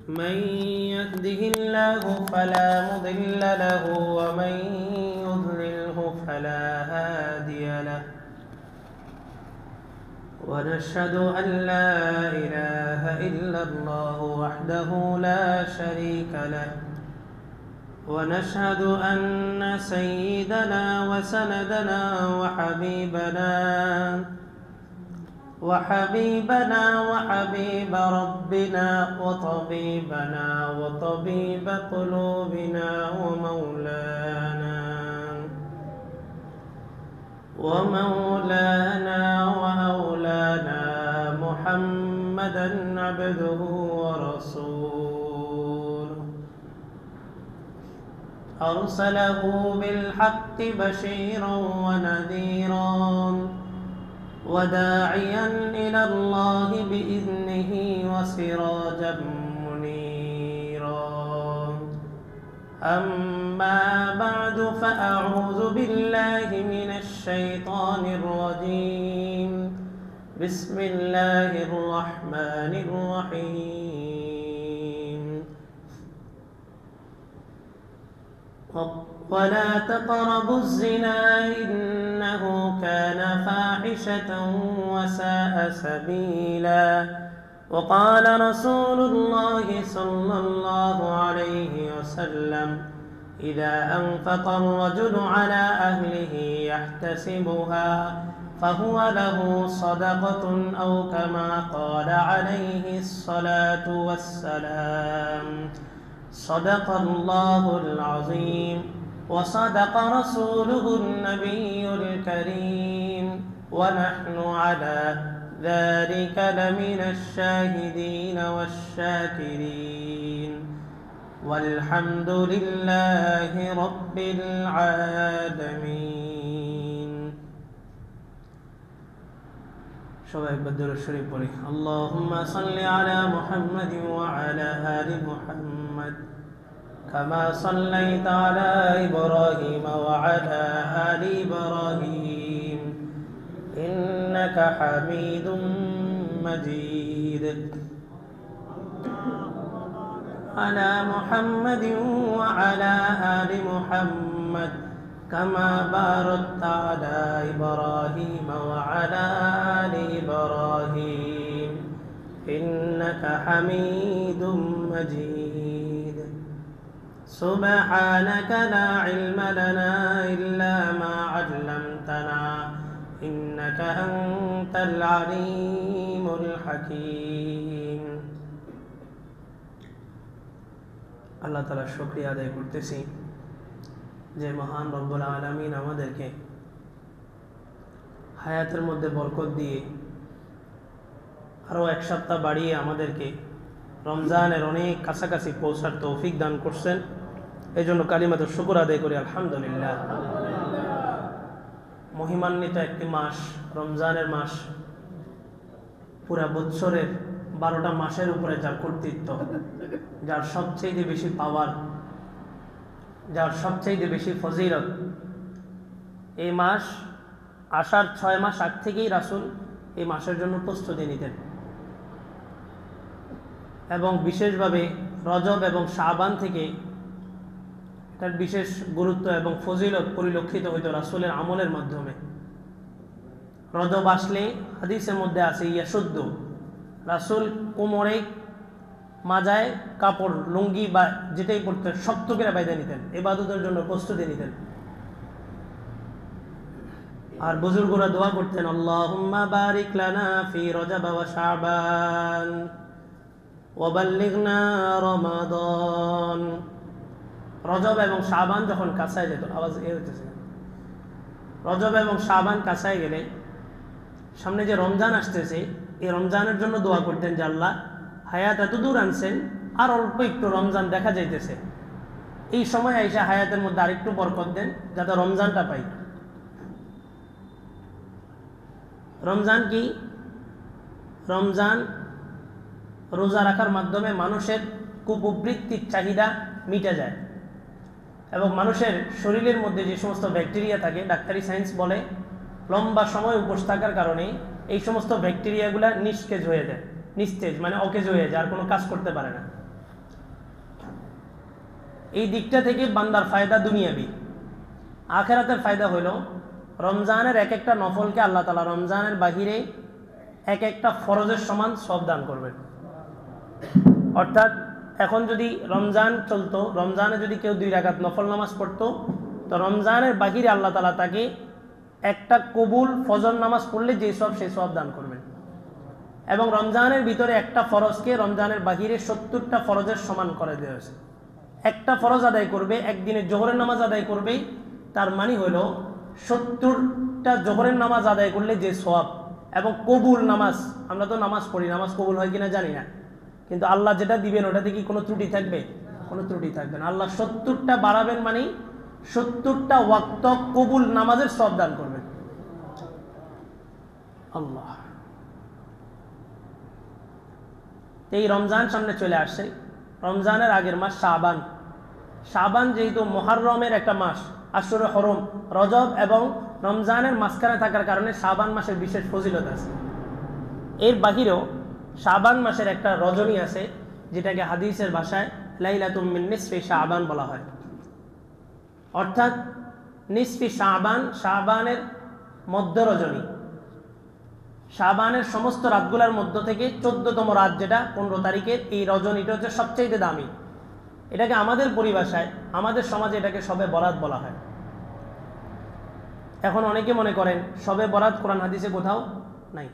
من يهده الله فلا مضل له ومن يضلله فلا هادي له ونشهد أن لا إله إلا الله وحده لا شريك له ونشهد أن سيدنا وسندنا وحبيبنا وحبيب ربنا وطبيب قلوبنا ومولانا وأولانا محمدا عبده ورسوله أرسله بالحق بشيرا ونذيرا وداعيا إلى الله بإذنه وسراجا منيرا أما بعد فأعوذ بالله من الشيطان الرجيم بسم الله الرحمن الرحيم ولا تقربوا الزنا إنه كان فاحشة وساء سبيلا وقال رسول الله صلى الله عليه وسلم إذا أنفق الرجل على أهله يحتسبها فهو له صدقة أو كما قال عليه الصلاة والسلام صدق الله العظيم وصدق رسوله النبي الكريم ونحن على ذلك لمن الشاهدين والشاكرين والحمد لله رب العالمين সবাই একবার দরুদ শরীফ পড়ি আল্লাহুম্মা সাল্লি আলা মুহাম্মাদিন ওয়া আলা আলি মুহাম্মাদ كما صليت على إبراهيم وعلى آل إبراهيم إنك حميد مجيد على محمد وعلى آل محمد كما باركت على إبراهيم وعلى آل إبراهيم إنك حميد مجيد سبحانك لا علم لنا إلا ما علمتنا إنك أنت العليم الحكيم আল্লাহ তাআলার শুকরিয়া আদায় করতেছি যে মহান রব্বুল আলামিন আমাদেরকে হায়াতের মধ্যে বরকত দিয়ে আরও এক সপ্তাহ বাড়িয়ে আমাদেরকে রমজানের অনেক কাছাকাছি পৌঁছার তৌফিক দান করছেন এই জন্য কালিমাতে শুকর আদায় করি আলহামদুলিল্লাহ। মহিমান্বিত একটি মাস রমজানের মাস, পুরা বৎসরের 12টা মাসের উপরে যার কর্তৃত্ব, যার সবচেয়ে বেশি পাওয়ার, যার সবচেয়ে বেশি ফজিলত, এই মাস আসার 6 মাস আগ থেকেই রাসূল এই মাসের জন্য প্রস্তুতি নিতেন এবং বিশেষভাবে রজব এবং শাবান থেকে তার বিশেষ গুরুত্ব এবং ফজিলত পরিলক্ষিত হইত রাসূলের আমলের মাধ্যমে। রজব আসলে হাদিসের মধ্যে আছে ইয়াশুদ্ধ, রাসূল কোমরে মাজায় কাপড় লুঙ্গি বা যেটাই পড়তেন শক্ত করে বাইধে নিতেন, ইবাদতের জন্য প্রস্তুতি নিতেন। আর বুজুর্গরা দোয়া করতেন আল্লাহুম্মা বারিক লানা ফি রজব ওয়া শাবান ওয়া বাল্লিগনা রমাদান। রজব এবং শাবান যখন কাছায় যেত, আওয়াজ হইতেছে, রজব এবং শাবান কাছায় গেলে সামনে যে রমজান আসতেছে এই রমজানের জন্য দোয়া করতেন যে আল্লাহ হায়াত এত দূর আনছেন আর অল্প একটু রমজান দেখা যাইতেছে, এই সময় আইসা হায়াতের মধ্যে আরেকটু বরকত দেন যাতে রমজানটা পাই। রমজান কি? রমজান রোজা রাখার মাধ্যমে মানুষের কুপ্রবৃত্তির চাহিদা মিটে যায় এবং মানুষের শরীরের মধ্যে যে সমস্ত ব্যাকটেরিয়া থাকে, ডাক্তারি সায়েন্স বলে লম্বা সময় উপোস থাকার কারণে এই সমস্ত ব্যাকটেরিয়াগুলা নিস্তেজ হয়ে যায়, নিস্তেজ মানে অকেজ হয়ে যায়, আর কোনো কাজ করতে পারে না। এই দিকটা থেকে বান্দার ফায়দা দুনিয়াবি। আখিরাতের ফায়দা হলো রমজানের এক একটা নফলকে আল্লাহ তাআলা রমজানের বাহিরে এক একটা ফরজের সমান সওয়াব দান করবেন। অর্থাৎ এখন যদি রমজান চলতো, রমজানে যদি কেউ 2 রাকাত নফল নামাজ পড়তো, তো রমজানের বাহিরে আল্লাহ তাআলা তাকে একটা কবুল ফজর নামাজ পড়লে যে সওয়াব সেই সওয়াব দান করবেন। এবং রমজানের ভিতরে একটা ফরজকে রমজানের বাহিরে 70টা ফরজের সমান করে দেওয়া হয়েছে। একটা ফরজ আদায় করবে, একদিনে জোহরের নামাজ আদায় করবে, তার মানে হলো 70টা জোহরের নামাজ আদায় করলে যে সওয়াব। এবং কবুল নামাজ, আমরা তো নামাজ পড়ি, নামাজ কবুল হয় কিনা জানি না, কিন্তু আল্লাহ যেটা দিবেন ওটাতে কি কোনো ত্রুটি থাকবে? কোনো ত্রুটি থাকবে না। আল্লাহ 70টা বাড়াবেন মানে 70টা ওয়াক্ত কবুল নামাজের সওয়াব দান করবেন আল্লাহ। এই রমজান সামনে চলে আসছে, রমজানের আগের মাস শাবান। শাবান যেহেতু মুহররমের একটা মাস, আশুরে হরম, রজব এবং রমজানের মাঝখানে থাকার কারণে শাবান মাসের বিশেষ ফজিলত আছে। এর বাহিরেও শাবান মাসের একটা রজনী আছে, যেটাকে হাদিসের ভাষায় লাইলাতুম মিন নিসফি শাবান বলা হয়। অর্থাৎ নিসফি শাবান, শাবানের মধ্য রজনী। শাবানের সমস্ত রাতগুলোর মধ্য থেকে 14তম রাত, যেটা 15 তারিখের এই রজনীটা হচ্ছে সবচেয়ে দামি। এটাকে আমাদের পরিভাষায়, আমাদের সমাজে এটাকে শবে বরাত বলা হয়। এখন অনেকে মনে করেন শবে বরাত কোরআন হাদিসে কোথাও নাই।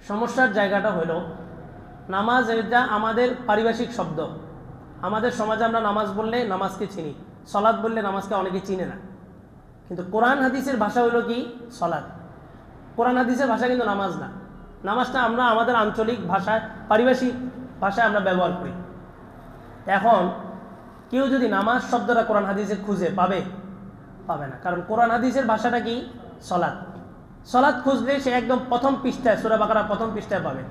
সমস্যার জায়গাটা হলো নামাজ, এটা আমাদের পারিভাষিক শব্দ। আমাদের সমাজে আমরা নামাজ বললে নামাজকে চিনি, সলাৎ বললে নামাজকে অনেকে চিনে না। কিন্তু কোরআন হাদিসের ভাষা হলো কি? সলাৎ। কোরআন হাদিসের ভাষা কিন্তু নামাজ না। নামাজটা আমরা আমাদের আঞ্চলিক ভাষায়, পারিভাষিক ভাষায় আমরা ব্যবহার করি। এখন কেউ যদি নামাজ শব্দটা কোরআন হাদিসে খুঁজে পাবে না, কারণ কোরআন হাদিসের ভাষাটা কি? সলাৎ। সলাৎ খুঁজলে সে একদম প্রথম পৃষ্ঠায়, সূরা বাকারা প্রথম পৃষ্ঠায় পাবে,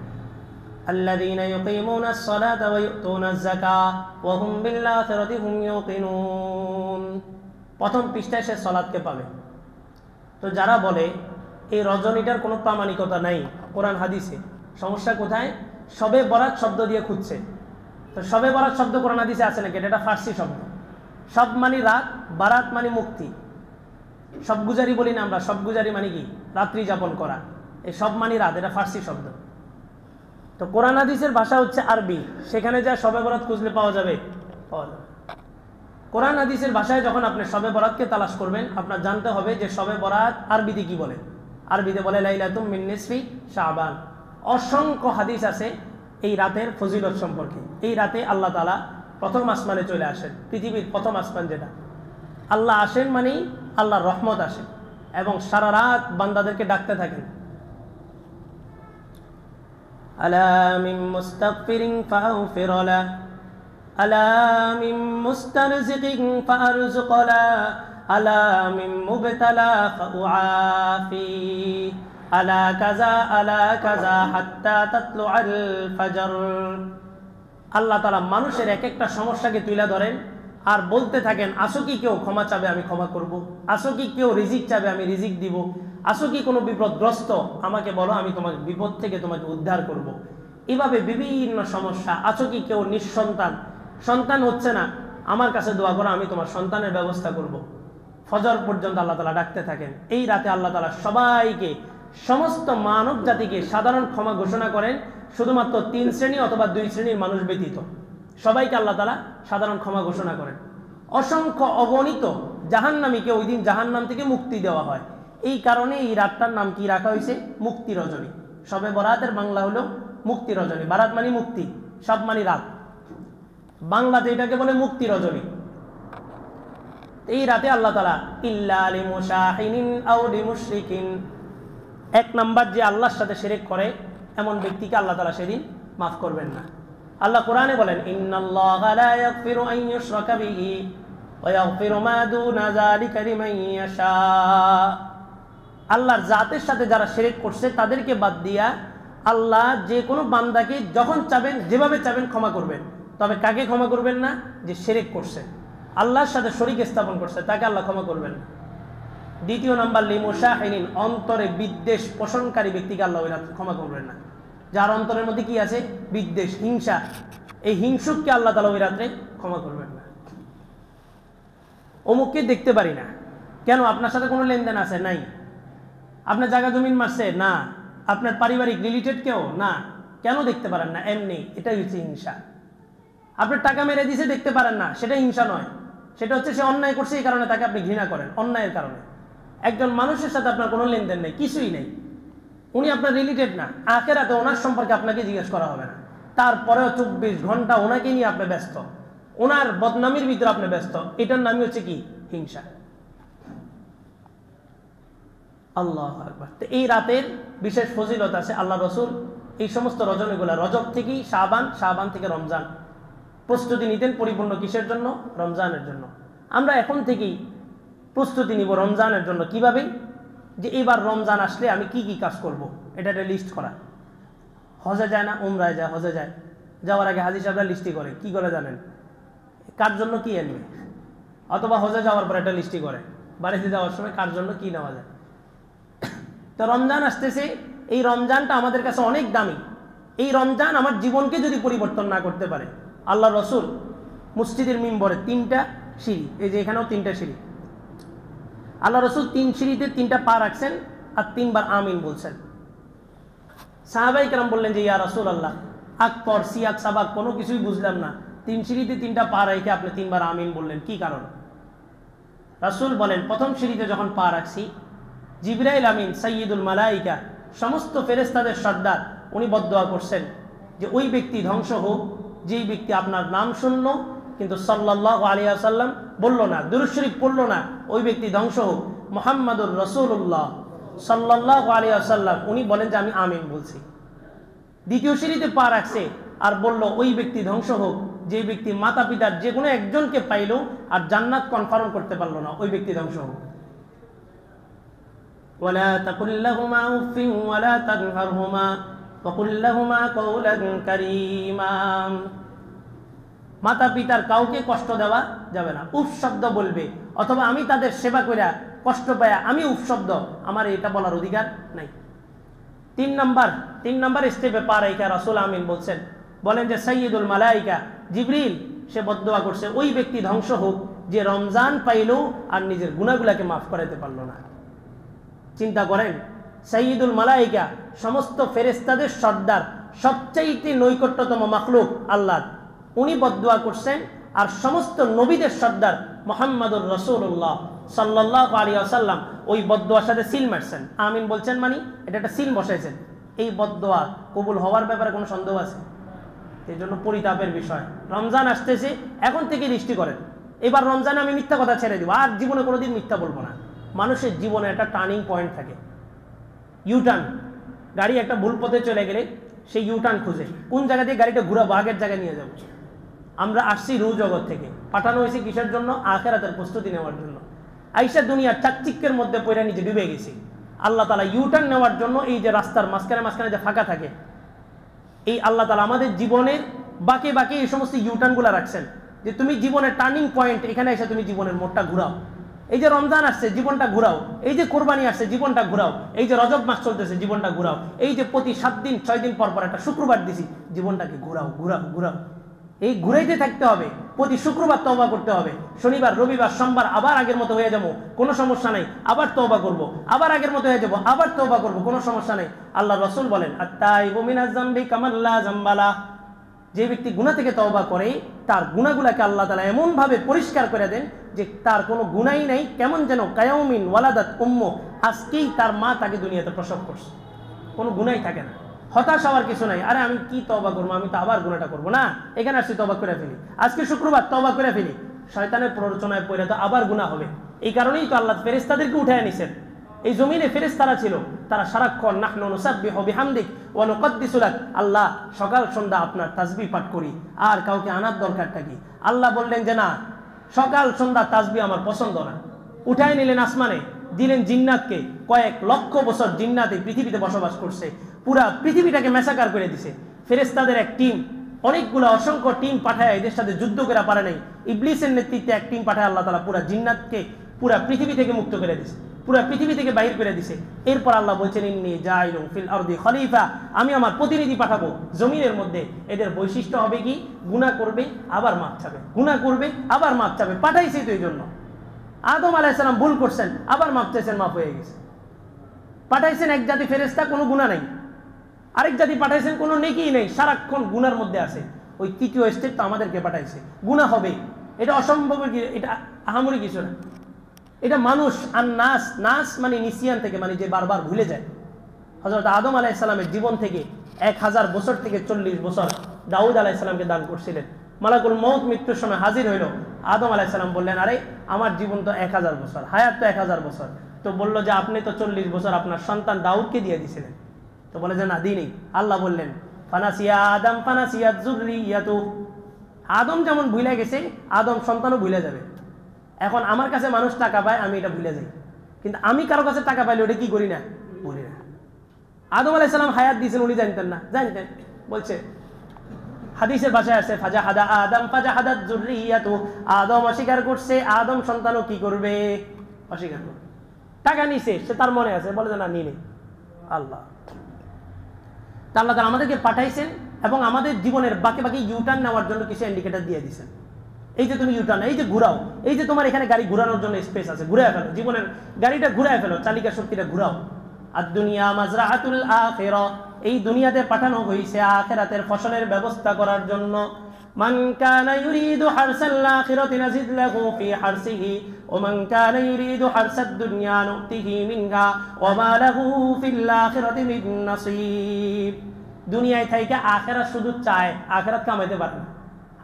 আল্লাযীনা ইউকিমুনাস সালাতা ওয়া ইউতুনাজ যাকাতা ওয়া হুম বিল আখিরাতি হুম ইউকিনুন। প্রথম পৃষ্ঠায় সে সলাৎকে পাবে। তো যারা বলে এই রজনীটার কোনো প্রামাণিকতা নাই কোরআন হাদিসে, সমস্যা কোথায়? শবে বরাত শব্দ দিয়ে খুঁজছে। তো শবে বরাত শব্দ কোরআন হাদিসে আছে নাকি? এটা ফার্সি শব্দ। সব মানে রাত, বারাত মানে মুক্তি। সব গুজারি বলি না আমরা, সব গুজারি মানে কি? রাত্রি যাপন করা। এই সব মানে রাত, এটা ফার্সি শব্দ। তো কোরআন হাদিসের ভাষা হচ্ছে আরবি, সেখানে যা শবে বরাত খুঁজলে পাওয়া যাবে। কোরআন হাদিসের ভাষায় যখন আপনি শবে বরাতকে তালাশ করবেন, আপনার জানতে হবে যে শবে বরাত আরবিতে কি বলে। আরবিতে বলে লাইলাতুম মিন নিসফি শাবান। অসংখ্য হাদিস আছে এই রাতের ফজিলত সম্পর্কে। এই রাতে আল্লাহ তাআলা প্রথম আসমানে চলে আসেন, পৃথিবীর প্রথম আসমান যেটা। আল্লাহ আসেন মানেই আল্লাহর রহমত আসে, এবং সারা রাত বান্দাদেরকে ডাকতে থাকেন, আলা মিন মুস্তাগফিরিন ফাগফির লাহ, আলা মিন মুস্তারজিকিন ফারজুক লাহ, আলা মিন মুবতালা ফাউআফি, আলা কাযা হাত্তা তাতলুআল ফাজর। আল্লাহ তাআলা মানুষের এক একটা সমস্যাকে তুলে ধরেন আর বলতে থাকেন, আসো কি কেউ ক্ষমা চাবে, আমি ক্ষমা করব। আসো কি কেউ রিজিক চাবে, আমি রিজিক দিব। আসো কি কোনো বিপদগ্রস্ত, আমাকে বলো, আমি তোমাকে বিপদ থেকে তোমাকে উদ্ধার করব। এভাবে বিভিন্ন সমস্যা। আসো কি কেউ নিঃসন্তান, সন্তান হচ্ছে না, আমার কাছে দোয়া করো, আমি তোমার সন্তানের ব্যবস্থা করব। ফজর পর্যন্ত আল্লাহ তাআলা ডাকতে থাকেন। এই রাতে আল্লাহ তাআলা সবাইকে, সমস্ত মানব জাতিকে সাধারণ ক্ষমা ঘোষণা করেন, শুধুমাত্র 3 শ্রেণী অথবা 2 শ্রেণীর মানুষ ব্যতীত সবাইকে আল্লাহ তাআলা সাধারণ ক্ষমা ঘোষণা করেন। অসংখ্য অগণিত জাহান্নামীকে ওই দিন জাহান্নাম থেকে মুক্তি দেওয়া হয়। এই কারণে এই রাতটার নাম কি রাখা হয়েছে? মুক্তি রজনী। শবে বরাতের বাংলা হলো মুক্তি রজনী। বারাত মানে মুক্তি, সব মানে রাত, বাংলাতে এটাকে বলে মুক্তি রজনী। এই রাতে আল্লাহ তাআলা ইল্লা লিমুশাহিনিন আও লিমুশরিকিন, 1 নাম্বার যে আল্লাহর সাথে শিরক করে এমন ব্যক্তিকে আল্লাহ তাআলা সেদিন মাফ করবেন না। আল্লাহ কোরআনে বলেন, ইন্নাল্লাহা লা ইয়াগফিরু আন ইউশরাকা বিহি ওয়া ইয়াগফিরু মা দুনা যালিকা লিমান ইয়াশা। আল্লাহর জাতের সাথে যারা শিরক করছে তাদেরকে বাদ দিয়া আল্লাহ যে কোনো বান্দাকে যখন চাবেন, যেভাবে চাবেন ক্ষমা করবেন। তবে কাকে ক্ষমা করবেন না? যে শিরক করছে, আল্লাহর সাথে শরীক স্থাপন করছে, তাকে আল্লাহ ক্ষমা করবেন না। 2 নাম্বার লিমুশাহিনিন, অন্তরে বিদ্বেষ পোষণকারী ব্যক্তিকে আল্লাহ ক্ষমা করবেন না। যার অন্তরের মধ্যে কি আছে? বিদ্বেষ, হিংসা, এই হিংসুককে আল্লাহ তাআলা ওই রাত্রে ক্ষমা করবেন না। অমুককে দেখতে পারি না, কেন? আপনার সাথে কোনো লেনদেন আছে? নাই। আপনার জায়গা জমিন মারছে? না। আপনার পারিবারিক রিলেটেড কেউ? না। কেন দেখতে পারেন না? এমনি। এটাই হচ্ছে হিংসা। আপনার টাকা মেরে দিছে, দেখতে পারেন না, সেটা হিংসা নয়, সেটা হচ্ছে সে অন্যায় করছে, এই কারণে তাকে আপনি ঘৃণা করেন, অন্যায়ের কারণে। একজন মানুষের সাথে আপনার কোনো লেনদেন নেই, কিছুই নেই, উনি আপনার রিলেটেড না, আখিরাতে ওনার সম্পর্কে আপনাকে জিজ্ঞেস করা হবে না, তারপরেও 24 ঘন্টা ওনাকে নিয়ে আপনি ব্যস্ত, ওনার বদনামির ভিতরে আপনি ব্যস্ত, এটার নামই হচ্ছে কি? হিংসা। আল্লাহু আকবার। তো এই রাতের বিশেষ ফজিলত আছে। আল্লাহ রসুল এই সমস্ত রজনীগুলা, রজব থেকেই শাবান, শাবান থেকে রমজান, প্রস্তুতি নিতেন পরিপূর্ণ কিসের জন্য? রমজানের জন্য। আমরা এখন থেকেই প্রস্তুতি নিব রমজানের জন্য। কিভাবে? যে এবার রমজান আসলে আমি কি কি কাজ করব, এটা একটা লিস্ট করা। হজে যায় না, উমরায় যায়, হজে যায়, যাওয়ার আগে হাজি সাহেবরা লিস্টি করে। কি করে জানেন? কার জন্য কি আনবে, অথবা হজে যাওয়ার পর একটা লিস্টি করে বাড়িতে যাওয়ার সময় কার জন্য কি নেওয়া যায়। তো রমজান আসতেছে, এই রমজানটা আমাদের কাছে অনেক দামি। এই রমজান আমার জীবনকে যদি পরিবর্তন না করতে পারে, আল্লাহ রসুল মসজিদের মিম্বরে 3টা সিঁড়ি, এই যে এখানেও 3টা সিঁড়ি, আল্লাহ রসুল 3 সিঁড়িতে 3টা পা রাখছেন আর 3বার আমিন বলছেন। সাহাবাই কেরাম বললেন যে ইয়া রাসূল আল্লাহ, আকবর সিয়াক সাবাক কোনো কিছুই বুঝলাম না, 3 সিঁড়িতে 3টা পা রেখে আপনি 3বার আমিন বললেন, কি কারণ? রাসূল বলেন, প্রথম সিঁড়িতে যখন পা রাখছি, জিবরাইল আমিন সাইয়্যিদুল মালাইকা, সমস্ত ফেরেশতাদের সর্দার, উনি বদদোয়া করছেন যে ওই ব্যক্তি ধ্বংস হোক যেই ব্যক্তি আপনার নাম শুনলো কিন্তু সাল্লাল্লাহু আলাইহি ওয়াসাল্লাম বললো না, দুরূদ শরীফ পড়লো না, ওই ব্যক্তি ধ্বংস হোক। মুহাম্মাদুর রাসূলুল্লাহ সাল্লাল্লাহু আলাইহি ওয়াসাল্লাম উনি বলেন যে আমি আমিন বলছি। দ্বিতীয় সিঁড়িতে পা রাখছে আর বলল ওই ব্যক্তি ধ্বংস হোক যে ব্যক্তি মাতা পিতার যে কোনো একজনকে পাইলো আর জান্নাত কনফার্ম করতে পারলো না, ওই ব্যক্তি ধ্বংস হোক। ওয়ালা তাকুল লাহুমা উফিন ওয়ালা তানহারহুমা ওয়াকুল লাহুমা কাওলান কারীমা। মাতা পিতার কাউকে কষ্ট দেওয়া যাবে না, উফ শব্দ বলবে, অথবা আমি তাদের সেবা কইরা কষ্ট পায়া আমি উফ শব্দ, আমার এটা বলার অধিকার নাই। 3 নাম্বার স্টেপে পা রাইখা রাসূল আমিন বলছেন, বলেন যে সাইয়্যিদুল মালাইকা জিবরিল সে বদদোয়া করছে ওই ব্যক্তি ধ্বংস হোক যে রমজান পাইলো আর নিজের গুনাহগুলোকে মাফ করাতে পারলো না। চিন্তা করেন, সাইয়্যিদুল মালাইকা সমস্ত ফেরেশতাদের সর্দার, সবচাইতে নৈকট্যতম মাখলুক আল্লাহ, উনি বদদোয়া করছেন, আর সমস্ত নবীদের সর্দার মুহাম্মাদুর রাসূলুল্লাহ সাল্লাল্লাহু আলাইহি ওয়াসাল্লাম ওই বদদোয়ার সাথে সিল মারছেন, আমিন বলছেন, মানে এটা একটা সিল বসাইছেন। এই বদদোয়া কবুল হওয়ার ব্যাপারে কোনো সন্দেহ আছে? এই জন্য পরিতাপের বিষয়, রমজান আসতেছে, এখন থেকে দৃষ্টি করেন। এবার রমজানে আমি মিথ্যা কথা ছেড়ে দিব, আর জীবনে কোনোদিন মিথ্যা বলবো না। মানুষের জীবনে একটা টার্নিং পয়েন্ট থাকে, ইউটার্ন। গাড়ি একটা ভুল পথে চলে গেলে সেই ইউটার্ন খুঁজে কোন জায়গা দিয়ে গাড়িটা ঘুরাবো, আগের জায়গায় নিয়ে যাবো। আমরা আসছি রূহ জগৎ থেকে, পাঠানো হয়েছে কিসের জন্য? আখিরাতের প্রস্তুতি নেওয়ার জন্য। আইসা দুনিয়ার চাকচিক্যের মধ্যে পড়ে নিজে ডুবে গেছি। আল্লাহ তাআলা ইউটার্ন নেওয়ার জন্য এই যে রাস্তার মাঝখানে যে ফাঁকা থাকে, এই আল্লাহ তাআলা আমাদের জীবনের বাঁকে বাঁকে এই সমস্ত ইউটার্নগুলো রাখছেন, যে তুমি জীবনের টার্নিং পয়েন্ট, এখানে এসে তুমি জীবনের মোড়টা ঘুরাও। এই যে রমজান আসছে, জীবনটা ঘুরাও। এই যে কোরবানি আসছে, জীবনটা ঘুরাও। এই যে রজব মাস চলতেছে, জীবনটা ঘুরাও। এই যে প্রতি 7 দিন 6 দিন পর পর একটা শুক্রবার দিছি, জীবনটাকে ঘুরাও ঘুরাও ঘুরাও। এই ঘুরাইতে থাকতে হবে। প্রতি শুক্রবার তওবা করতে হবে, শনিবার রবিবার সোমবার আবার আগের মতো হয়ে যাবো, কোনো সমস্যা নাই, আবার তওবা করব, আবার আগের মতো হয়ে যাবো, আবার তওবা করব, কোনো সমস্যা নাই। আল্লাহ রাসূল বলেন, আত-তাইবু মিনাজ যামবি কামান লা যামবালা, যে ব্যক্তি গুনাহ থেকে তওবা করে তার গুনাহগুলোকে আল্লাহ তাআলা এমন ভাবে পরিষ্কার করে দেন যে তার কোনো গুনাহই নাই, কেমন যেন কায়াউমিন ওয়ালাদাত উম্মু, আজকেই তার মা তাকে দুনিয়াতে প্রসব করছে, কোনো গুনাহই থাকে না। হতাশ হওয়ার কিছু নাই, আরে আমি কি তওবা করবো, আমি তো আবার গুনাহটা করবো না, এখানে আসছি তওবা করে ফেলি, আজকে শুক্রবার তওবা করে ফেলি। শয়তানের প্ররোচনায় পড়ে তো আবার গুনাহ হবে। এই কারণেই তো আল্লাহ ফেরেশতাদেরকে উঠায় নিছেন। এই জমিনে ফেরেশতারা ছিল, তারা সারাক্ষণ নাহনু নুসাব্বিহু বিহামদিক ওয়া নুকদ্দিসু লাক, আল্লাহ সকাল সন্ধ্যা আপনার তাসবিহ পাঠ করি, আর কাউকে আনার দরকারটা কি? আল্লাহ বললেন যে না, সকাল সন্ধ্যা তাসবিহ আমার পছন্দ না। উঠায় নিলেন আসমানে, দিলেন জিন্নাতকে, কয়েক লক্ষ বছর জিন্নাতে পৃথিবীতে বসবাস করছে, পুরা পৃথিবীটাকে মেসাকার করে দিছে। ফেরেশতাদের এক টিম, অনেকগুলো অসংখ্য টিম পাঠায় এদের সাথে যুদ্ধ করে পারে নাই। ইবলিসের নেতৃত্বে এক টিম পাঠায় আল্লাহ তাআলা পুরা জিন্নাতকে পুরা পৃথিবী থেকে মুক্ত করে দিছে, পুরা পৃথিবী থেকে বাহির করে দিছে। এরপর আল্লাহ বলছেন ইন্নী জাইলুন ফিল আরদি খলিফা, আমি আমার প্রতিনিধি পাঠাবো জমিনের মধ্যে। এদের বৈশিষ্ট্য হবে কি? গুনাহ করবে আবার মাপ চাবে, গুনাহ করবে আবার মাপ চাবে। পাঠাইছি তো এই জন্য। আদম আলাইহিস সালাম ভুল করছেন, আবার মাপ চাইছেন, মাপ হয়ে গেছে। পাঠাইছেন এক জাতি ফেরেশতা, কোনো গুনাহ নাই। আরেক জাতি পাঠাইছেন, কোনো নেকি নেই, সারাক্ষণ গুনার মধ্যে আছে। ওই তৃতীয় স্টেপ তো আমাদেরকে পাঠাইছে, গুনাহ হবে। এটা অসম্ভব, এটা আহামরি কিছু না। এটা মানুষ। আর নাস, নাস মানে নিসিয়ান থেকে, মানে যে বারবার ভুলে যায়। হযরত আদম আলাইহিস সালামের জীবন থেকে 1000 বছর থেকে 40 বছর দাউদ আলাইহিস সালামকে দান করছিলেন। মালাকুল মউত মৃত্যুর সময় হাজির হইল। আদম আলাইহিস সালাম বললেন, আরে আমার জীবন তো 1000 বছর, হায়াত তো 1000 বছর। তো বলল যে আপনি তো 40 বছর আপনার সন্তান দাউদকে দিয়ে দিয়েছিলেন। তো বলে যে না, দিইনি। আল্লাহ বললেন ফানাসিয়া আদম ফানাসিয়াত যুররিয়াতু, আদম যেমন ভুলে গেছে, আদম সন্তানও ভুলে যাবে। এখন আমার কাছে মানুষ টাকা পায়, আমি এটা ভুলে যাই, কিন্তু আমি কারো কাছে টাকা পাইলে ওটা কি করি না, বলি না। আদম আলাইহিস সালাম হায়াত দিয়েছেন, উনি জানতেন না? জানতেন। বলছে হাদিসের ভাষায় আছে ফাজাহাদা আদম ফাজাহাদাত যুররিয়াতু, আদম অস্বীকার করছে, আদম সন্তানও কি করবে? অস্বীকার করবে। টাকা নিছে, সে তার মনে আছে, বলে যে না, নিয়ে নেই। আল্লাহ তাআলা আমাদেরকে পাঠাইছেন এবং আমাদের জীবনের বাকি বাকি ইউটার্ন নেওয়ার জন্য কিছু ইন্ডিকেটর দিয়ে দিয়েছেন। এই যে তুমি ইউটার্ন, এই যে ঘুরাও, এই যে তোমার এখানে গাড়ি ঘুরানোর জন্য স্পেস আছে, ঘুরে ফেলো, জীবনের গাড়িটা ঘুরে ফেলো, চালিকা শক্তিটা ঘুরাও। আর দুনিয়া মাজরাআতুল আখিরা, এই দুনিয়াতে পাঠানো হয়েছে আখিরাতের ফসলের ব্যবস্থা করার জন্য। মান কানা ইউরিদু হারসাল আখিরাতি নাজিদ লাহু ফি হারসিহি ওয়া মান কানা ইউরিদু হারসাদ দুনিয়া নুতিহি মিনহা ওয়া মা লাহু ফিল আখিরাতি মিন নাসিব। দুনিয়ায় থাইকা আখিরাত শুধু চায়, আখিরাত কামাইতে পারে না।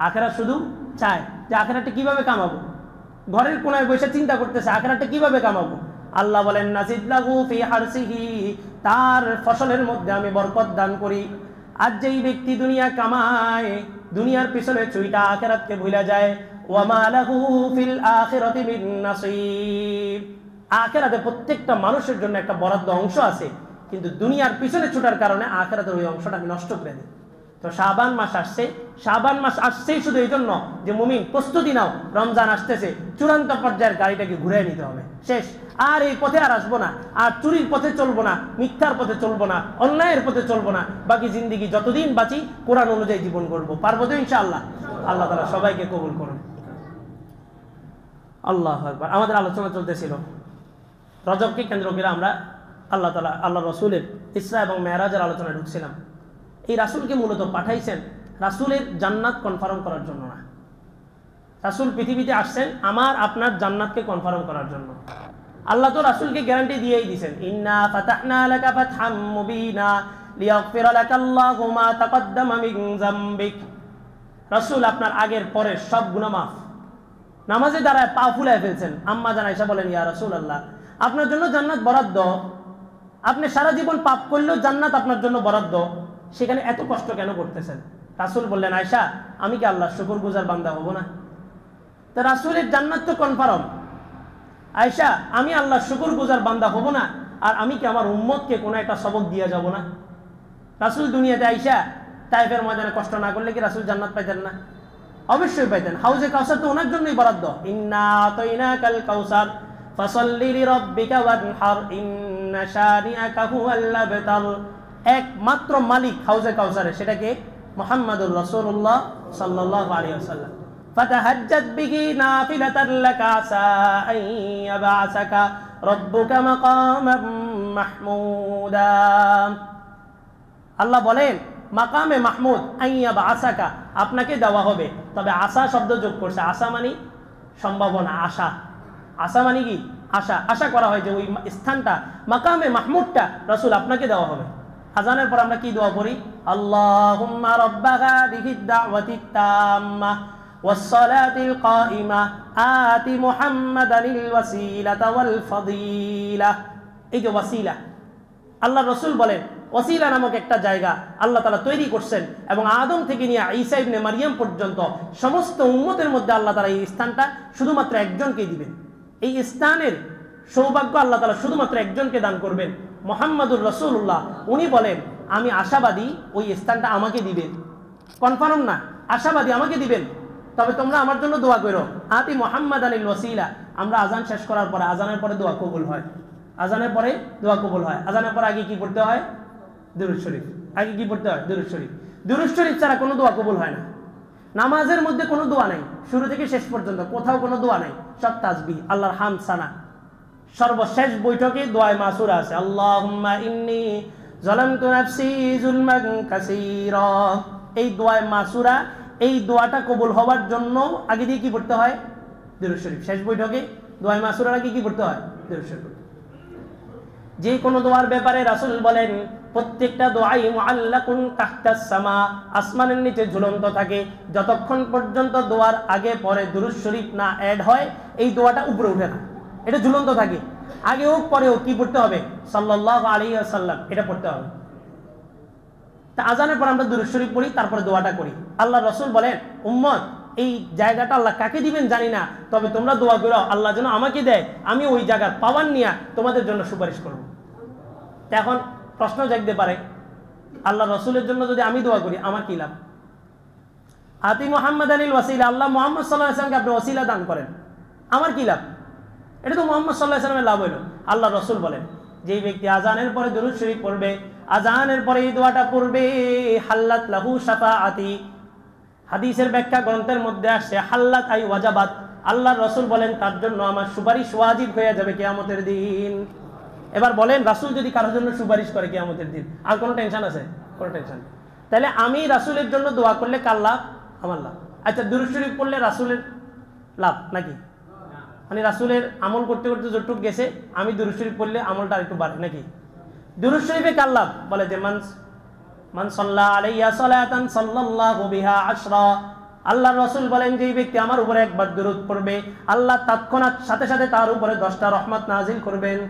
আখিরাত শুধু চায় যে আখিরাতটা কিভাবে কামাবো, ঘরের কোনায় বসে চিন্তা করতেছে আখিরাতটা কিভাবে কামাবো। আল্লাহ বলেন নাজিদ লাহু ফি হারসিহি, তার ফসলের মধ্যে আমি বরকত দান করি। আজ যেই ব্যক্তি দুনিয়া কামায়, দুনিয়ার পিছনে ছুইটা আখিরাতকে ভুলে যায়, ওয়া মা লাহু ফিল আখিরাতি মিন নাসিব, আখিরাতে প্রত্যেকটা মানুষের জন্য একটা বরাদ্দ অংশ আছে, কিন্তু দুনিয়ার পিছনে ছুটার কারণে আখিরাতের ওই অংশটা আমি নষ্ট করে দিই। তো শাবান মাস আসছে, শাবান মাস আসছেই শুধু এই জন্য যে মুমিন প্রস্তুতি নাও, রমজান আসতেছে, চূড়ান্ত পর্যায়ের গাড়িটাকে ঘুরে নিতে হবে, শেষ। আর এই পথে আর আসবো না, আর চুরির পথে চলবো না, মিথ্যার পথে চলবো না, অন্যায়ের পথে চলবো না। বাকি জিন্দিগি যতদিন বাঁচি কোরআন অনুযায়ী জীবন করবো। পারবো তো ইনশাআল্লাহ? আল্লাহ তাআলা সবাইকে কবুল করুন। আল্লাহু আকবার। আমাদের আলোচনা চলতেছিল রজবকে কেন্দ্র করে, আমরা আল্লাহ তাআলা আল্লাহ রাসূলের ইসরা এবং মেরাজের আলোচনায় ঢুকছিলাম। এই রাসূলকে মূলত পাঠাইছেন রাসূলের জান্নাত কনফার্ম করার জন্য না। রাসূল পৃথিবীতে আসছেন আমার আপনার জান্নাতকে কনফার্ম করার জন্য। আল্লাহ তো রাসূলকে গ্যারান্টি দিয়েই দিয়েছেন, ইন্না ফাতাহনা লাকা ফাতহাম মুবিনা লিয়াগফিরা লাকাল্লাহু মা তাকদ্দামা মিন যামবিক। রাসূল আপনার আগের পরের সব গুনাহ মাফ। নামাজে দাঁড়ায় পা ফুলায় ফেলছেন, আম্মা জান আয়েশা বলেন, ইয়া রাসূলুল্লাহ, আপনার জন্য জান্নাত বরাদ্দ, আপনি সারা জীবন পাপ করলেও জান্নাত আপনার জন্য বরাদ্দ, সেখানে এত কষ্ট কেন করতেছেন? রাসূল বললেন, আয়েশা, আমি কি আল্লাহর শুকরগুজার বান্দা হব না? তো রাসূলের জান্নাত তো কনফার্ম। আয়েশা, আমি আল্লাহর শুকরগুজার বান্দা হব না, আর আমি কি আমার উম্মতকে কোনো একটা সবক দিয়ে যাব না? রাসূল দুনিয়াতে আয়েশা তায়েফের ময়দানে কষ্ট না করলে কি রাসূল জান্নাত পাইতেন না? অবশ্যই পাইতেন। হাউজে কাউসার তো ওনার জন্যই বরাদ্দ। ইন্না আতাইনাকাল কাউসার ফাসাল্লি লিরাব্বিকা ওয়ানহার ইন্না শানিআকা হুয়াল আবতার। একমাত্র মালিক হাউজে কাউসারের, সেটাকে মুহাম্মাদুর রাসূলুল্লাহ সাল্লাল্লাহু আলাইহি ওয়াসাল্লাম। ফাতাহাজ্জাত বিহি নাফিলাতান লাকা আসা আন ইয়াবআসাকা রাব্বুকা মাকামান মাহমুদা। আল্লাহ বলেন মাকামে মাহমুদ আন ইয়াবআসাকা, আপনাকে দেওয়া হবে। তবে আশা শব্দ যোগ করছে, আশা মানে সম্ভাবনা, আশা। আশা মানে কি? আশা। আশা করা হয় যে ওই স্থানটা, মাকামে মাহমুদটা রাসূল আপনাকে দেওয়া হবে। আজানের পর আমরা কি দোয়া পড়ি? আল্লাহুম্মা রাব্বা হাযিহিদ দাওয়াতিত তাম্মা ওয়াস সালাতিল কাইমা আতি মুহাম্মাদানিল ওয়াসিলাতা ওয়াল ফাদিলা। এই যে ওয়াসিলা, আল্লাহ রাসূল বলেন ওয়াসিলা নামক একটা জায়গা আল্লাহ তাআলা তৈরি করছেন, এবং আদম থেকে নিয়ে ঈসা ইবনে মারইয়াম পর্যন্ত সমস্ত উম্মতের মধ্যে আল্লাহ তাআলা এই স্থানটা শুধুমাত্র একজনকেই দিবেন। এই স্থানের সৌভাগ্য আল্লাহ তাআলা শুধুমাত্র একজনকে দান করবেন, মুহাম্মাদুর রাসূলুল্লাহ। উনি বলেন আমি আশাবাদী ওই স্থানটা আমাকে দিবেন। কনফার্ম না, আশাবাদী আমাকে দিবেন। তবে তোমরা আমার জন্য দোয়া করো। আতি মুহাম্মাদানিল ওয়াসিলা, আমরা আজান শেষ করার পরে, আজানের পরে দোয়া কবুল হয়, আজানের পরে দোয়া কবুল হয়। আজানের পরে আগে কি পড়তে হয়? দুরূদ শরীফ। আগে কি পড়তে হয়? দুরূদ শরীফ। দুরূদ শরীফ ছাড়া কোনো দোয়া কবুল হয় না। নামাজের মধ্যে কোনো দোয়া নাই, শুরু থেকে শেষ পর্যন্ত কোথাও কোনো দোয়া নাই, সব তাসবিহ, আল্লাহর হামদ সানা। সর্বশেষ বৈঠকে দোয়া মাসুরা আছে, আল্লাহুম্মা ইন্নী যালামতু নাফসি যুলমান কাসীরা। এই দোয়া মাসুরা, এই দোয়াটা কবুল হওয়ার জন্য আগে দিয়ে কি পড়তে হয়? দুরূদ শরীফ। শেষ বৈঠকে দোয়া মাসুরার আগে কি পড়তে হয়? দুরূদ শরীফ। যে কোনো দোয়ার ব্যাপারে রাসূল বলেন প্রত্যেকটা দোয়াই মুআল্লাকুন তাহতাস সামা, আসমানের নিচে ঝুলন্ত থাকে। যতক্ষণ পর্যন্ত দোয়ার আগে পরে দুরূদ শরীফ না অ্যাড হয়, এই দোয়াটা উপরে ওঠে না, এটা ঝুলন্ত থাকে। আগে হোক পরে হোক কি পড়তে হবে? সাল্লাল্লাহু আলাইহি ওয়াসাল্লাম, এটা পড়তে হবে। তা আজানের পর আমরা দুরূদ শরীফ পড়ি, তারপরে দোয়াটা করি। আল্লাহ রাসূল বলেন, উম্মত এই জায়গাটা আল্লাহ কাকে দিবেন জানি না, তবে তোমরা দোয়া করো আল্লাহ যেন আমাকে দেয়, আমি ওই জায়গার পাওয়ার নিয়ে তোমাদের জন্য সুপারিশ করব। এখন প্রশ্ন জাগতে পারে, আল্লাহ রসুলের জন্য যদি আমি দোয়া করি আমার কি লাভ? আতি মুহাম্মাদানিল ওয়াসিলা, আল্লাহ মুহাম্মদ সাল্লাল্লাহু আলাইহি ওয়াসাল্লামকে আপনি ওসিলা দান করেন, আমার কি লাভ? এটা তো মুহাম্মদ সাল্লাল্লাহু আলাইহি ওয়াসাল্লামের লাভ হইল। আল্লাহ রসুল বলেন, যেই ব্যক্তি আজানের পরে দুরূদ শরীফ পড়বে, আজানের পরে এই দোয়াটা পড়বে, হাল্লাত লাহু শাফাআতি। হাদিসের ব্যাখ্যা গ্রন্থের মধ্যে আসছে হাল্লাত আই ওয়াজাবাত। আল্লাহ রসুল বলেন তার জন্য আমার সুপারিশ ওয়াজিব হয়ে যাবে কিয়ামতের দিন। এবার বলেন, রাসূল যদি কারোর জন্য সুপারিশ করে কিয়ামতের দিন, আর কোনো টেনশন আছে? কোনো টেনশন। তাহলে আমি রাসূলের জন্য দোয়া করলে কার লাভ? আমার লাভ। আচ্ছা, দুরূদ শরীফ পড়লে রাসূলের লাভ নাকি? মানে রাসূলের আমল করতে করতে যতটুকু গেছে, আমি দুরূদ শরীফ পড়লে আমলটা একটু বাড়ে নাকি? দুরূদ শরীফে কার লাভ? বলে যে মান সাল্লা আলাইয়া সালাতান সাল্লাল্লাহু বিহা আশরা। আল্লাহ রাসূল বলেন, যে ব্যক্তি আমার উপরে একবার দুরূদ পড়বে, আল্লাহ তৎক্ষণাৎ সাথে সাথে তার উপরে 10টা রহমত নাজিল করবেন,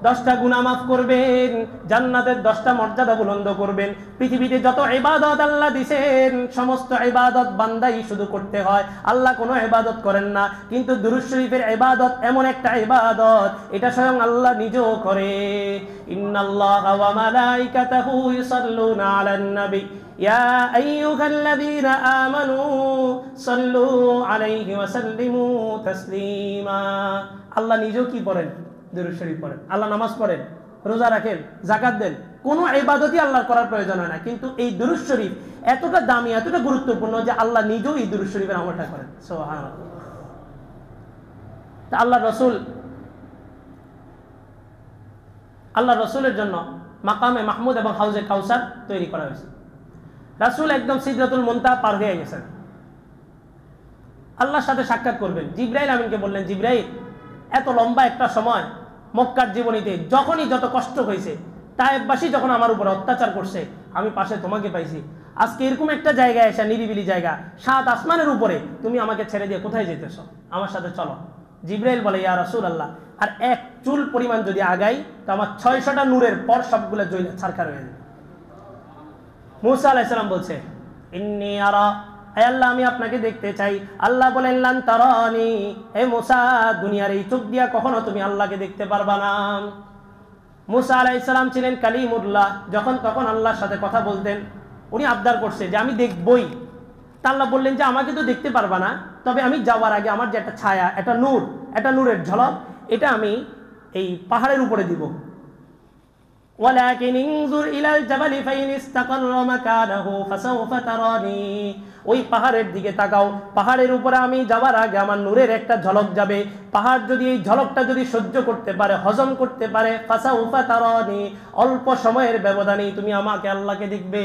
10টা গুনাহ মাফ করবেন, জান্নাতের 10টা মর্যাদা বুলন্দ করবেন। পৃথিবীতে যত ইবাদত আল্লাহ দিবেন, সমস্ত ইবাদত বান্দাই শুধু করতে হয়, আল্লাহ কোনো ইবাদত করেন না। কিন্তু দুরূদ শরীফের ইবাদত এমন একটা ইবাদত, এটা স্বয়ং আল্লাহ নিজেও করে। ইন্নাল্লাহা ওয়া মালাইকাতাহু ইউসাল্লুনা আলান নবী ইয়া আইয়ুহাল্লাযীনা আমানু সাল্লু আলাইহি ওয়া সাল্লিমু তাসলিমা। আল্লাহ নিজেও কি করেন? দুরূদ শরীফ পড়েন। আল্লাহ নামাজ পড়েন, রোজা রাখেন, যাকাত দেন, কোনো ইবাদতই আল্লাহর করার প্রয়োজন হয় না। কিন্তু এই দুরূদ শরীফ এতটা দামি, এতটা গুরুত্বপূর্ণ যে আল্লাহ নিজেও এই দুরূদ শরীফের আমলটা করেন। সুবহানাল্লাহ। তা আল্লাহ রসুলের জন্য মাকামে মাহমুদ এবং হাউজে কাউসার তৈরি করা হয়েছে। রাসূল একদম সিদরাতুল মুনতাহা পার হয়ে গেছেন, আল্লাহর সাথে সাক্ষাৎ করবেন। জিবরাইল আমিনকে বললেন, জিবরাইল, এত লম্বা একটা সময় মক্কার জীবনীতে যখনই যত কষ্ট হয়েছে, তায়েফবাসী যখন আমার উপর অত্যাচার করছে, আমি পাশে তোমাকে পাইছি। আজকে এরকম একটা জায়গায় এসে, নিরিবিলি জায়গা, 7 আসমানের উপরে, তুমি আমাকে ছেড়ে দিয়ে কোথায় যেতেছ? আমার সাথে চলো। জিবরাইল বলে, ইয়া রাসূলুল্লাহ, আর এক চুল পরিমাণ যদি আগাই তো আমার 600টা নূরের পর সবগুলো জ্বলে ছারখার হয়ে যাবে। মূসা আলাইহিস সালাম বলছে, ইন্নী আরা, হে আল্লাহ আমি আপনাকে দেখতে চাই। আল্লাহ বলেন, লান তারানি, হে মূসা, দুনিয়ার এই চোখ দিয়া কখনো তুমি আল্লাহকে দেখতে পারবা না। মূসা আলাইহিস সালাম ছিলেন কালিমুল্লাহ, যখন তখন আল্লাহর সাথে কথা বলতেন। উনি আবদার করছে যে আমি দেখবই। তা আল্লাহ বললেন যে আমাকে তো দেখতে পারবা না, তবে আমি যাওয়ার আগে আমার যে একটা ছায়া, একটা নূর, একটা নূরের ঝলক, এটা আমি এই পাহাড়ের উপরে দিব। ওয়ালাকিন ইনজুর ইলাল জাবালি ফাইন ইসতাকাররা মাকানাহু ফাসাউফা তারানি। ওই পাহাড়ের দিকে তাকাও, পাহাড়ের উপরে আমি যাওয়ার আগে আমার নূরের একটা ঝলক যাবে। পাহাড় যদি এই ঝলকটা যদি সহ্য করতে পারে, হজম করতে পারে, ফাসাউফা তারানি, অল্প সময়ের ব্যবধানে তুমি আমাকে, আল্লাহকে দেখবে।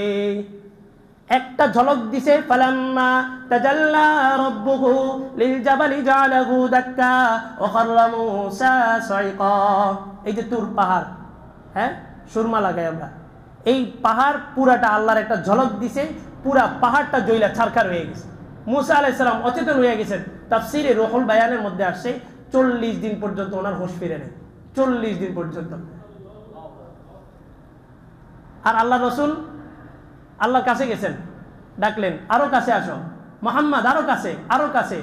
একটা ঝলক দিছে, ফালাম্মা তাজাল্লা রাব্বুহু লিল জাবালি জাআলাহু দাক্কা ওয়া খাররা মূসা সাইকা। এই যে তুর পাহাড়, হ্যাঁ, সুরমা লাগাই আমরা, এই পাহাড় পুরাটা আল্লাহর একটা ঝলক দিছে, পুরা পাহাড়টা জ্বলা ছারখার হয়ে গেছে। মূসা আলাইহিস সালাম অচেতন হয়ে গেছেন। তাফসীরে রুহুল বায়ানের মধ্যে আসছে 40 দিন পর্যন্ত ওনার হুঁশ ফিরে নেই, 40 দিন পর্যন্ত। আর আল্লাহ রসুল আল্লাহর কাছে গেছেন, ডাকলেন, আরো কাছে আসো মুহাম্মদ, আরো কাছে, আরো কাছে।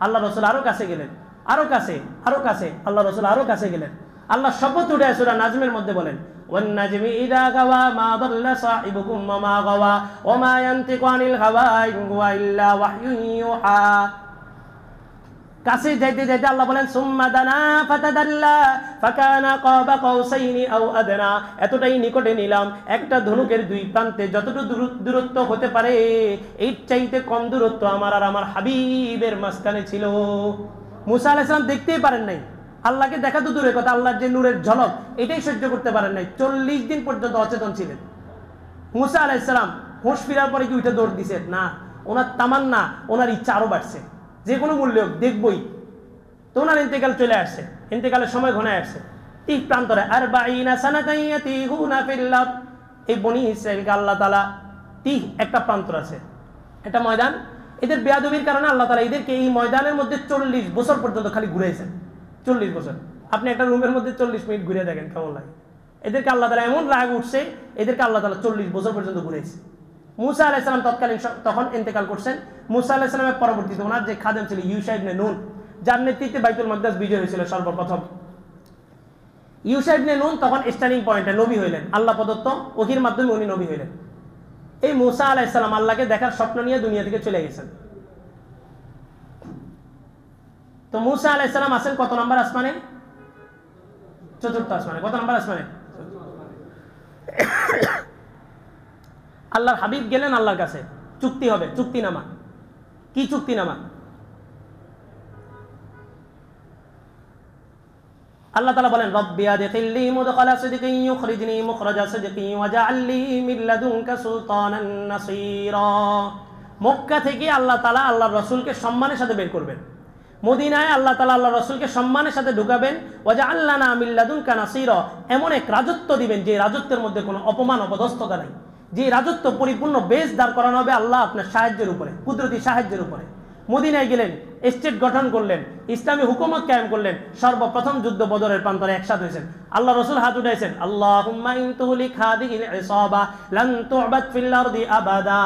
আল্লাহ রসুল আরো কাছে গেলেন, আরো কাছে, আরো কাছে। আল্লাহ রসুল আরো কাছে গেলেন। আল্লাহ শপথ উঠে সূরা নাজমের মধ্যে বলেন, ওয়ান নাজমি ইযা গাওয়া মা দাল্লা সাহিবুকুম ওয়া মা গাওয়া ওয়া মা ইয়ানতিকু আনিল হাওয়া ইন হুয়া ইল্লা ওয়াহয়ুন ইউহা। কাছে যাইতে যাইতে আল্লাহ বলেন সুম্মা দানা ফাতাদাল্লা ফাকানা কাবা কাউসাইনি আও আদনা, এতটাই নিকটে নিলাম একটা ধনুকের দুই প্রান্তে যতটুকু দূরত্ব হতে পারে এর চাইতে কম দূরত্ব আমার আর আমার হাবিবের মাঝখানে ছিল। মুসা আলাইহিস সালাম দেখতেই পারেন নাই, আল্লাহকে দেখা তো দূরের কথা, আল্লাহর যে নূরের ঝলক এটাই সহ্য করতে পারেন নাই। 40 দিন পর্যন্ত অচেতন ছিলেন। মুসা আলাইহিস সালাম হুঁশ ফিরার পরে কি উঠে দৌড় দিছেন? না, ওনার তামান্না, ওনার ইচ্ছা আরো বাড়ছে, যে কোনো মূল্যে দেখবই। তো ওনার ইন্তেকাল চলে আসছে, ইন্তেকালের সময় ঘনায় আসছে। তিহ প্রান্তরে আরবাঈনা সানাতান ইয়াতিহুনা ফিল আরদ, এই বনি ইসরাঈলকে আল্লাহ তাআলা তিহ একটা প্রান্তর আছে, একটা ময়দান, এদের বেয়াদবির কারণে আল্লাহ তাআলা এদেরকে এই ময়দানের মধ্যে 40 বছর পর্যন্ত খালি ঘুরাইছেন। 40 বছর আপনি একটা রুমের মধ্যে 40 মিনিট ঘুরে দেখেন কেমন লাগে। এদেরকে আল্লাহ তাআলা এমন রাগ উঠছে, এদেরকে আল্লাহ তাআলা 40 বছর পর্যন্ত ঘুরাইছে। মুসা আলাইহিস সালাম তৎকালীন তখন ইন্তেকাল করছেন। মুসা আলাইহিস সালামের পরবর্তীতে ওনার যে খাদেম ছিল ইউশা ইবনে নুন, যার নেতৃত্বে বাইতুল মাকদাস বিজয় হয়েছিল সর্বপ্রথম। ইউশা ইবনে নুন তখন স্টার্নিং পয়েন্টে নবী হইলেন, আল্লাহ প্রদত্ত ওহীর মাধ্যমে উনি নবী হইলেন। এই মুসা আলাইহিস সালাম আল্লাহকে দেখার স্বপ্ন নিয়ে দুনিয়া থেকে চলে গেছেন। তো মুসা আলাইহিস সালাম আছেন কত নম্বর আসমানে? চতুর্থ আসমানে। কত নম্বর আসমানে? আল্লাহর হাবিব গেলেন আল্লাহর কাছে, চুক্তি হবে, চুক্তিনামা। কি চুক্তিনামা? আল্লাহ তাআলা বলেন রব্বি আদখিলনি মুদখালা সিদকিন ইউখরিজনি মুখরাজা সিদকিন ওয়াজআলনি মিন লাদুনকা সুলতানান নাসীরা। মক্কা থেকে আল্লাহ তাআলা আল্লাহর রাসূলকে সম্মানের সাথে বের করবেন, মদিনায় আল্লাহ তাআলা আল্লাহর রাসূলকে সম্মানের সাথে ঢুকাবেন, ওয়াজআলনা মিন লাদুনকা নাসীরা, এমন এক রাজত্ব দিবেন যে রাজত্বের মধ্যে কোনো অপমান অপদস্থতা নাই, যে রাজত্ব পরিপূর্ণ বেস দাঁড় করানো হবে আল্লাহ আপনার সাহায্যের উপরে, কুদরতি সাহায্যের উপরে। মদিনায় গেলেন, স্টেট গঠন করলেন, ইসলামী হুকুমত কায়েম করলেন। সর্বপ্রথম যুদ্ধ বদরের প্রান্তরে একসাথে হয়েছেন। আল্লাহ রাসূল হাত উঠাইছেন, আল্লাহুম্মা ইন তুহলিক হাদিহিল ইসাবা লান তু'বাদ ফিল আরদি আবাদা।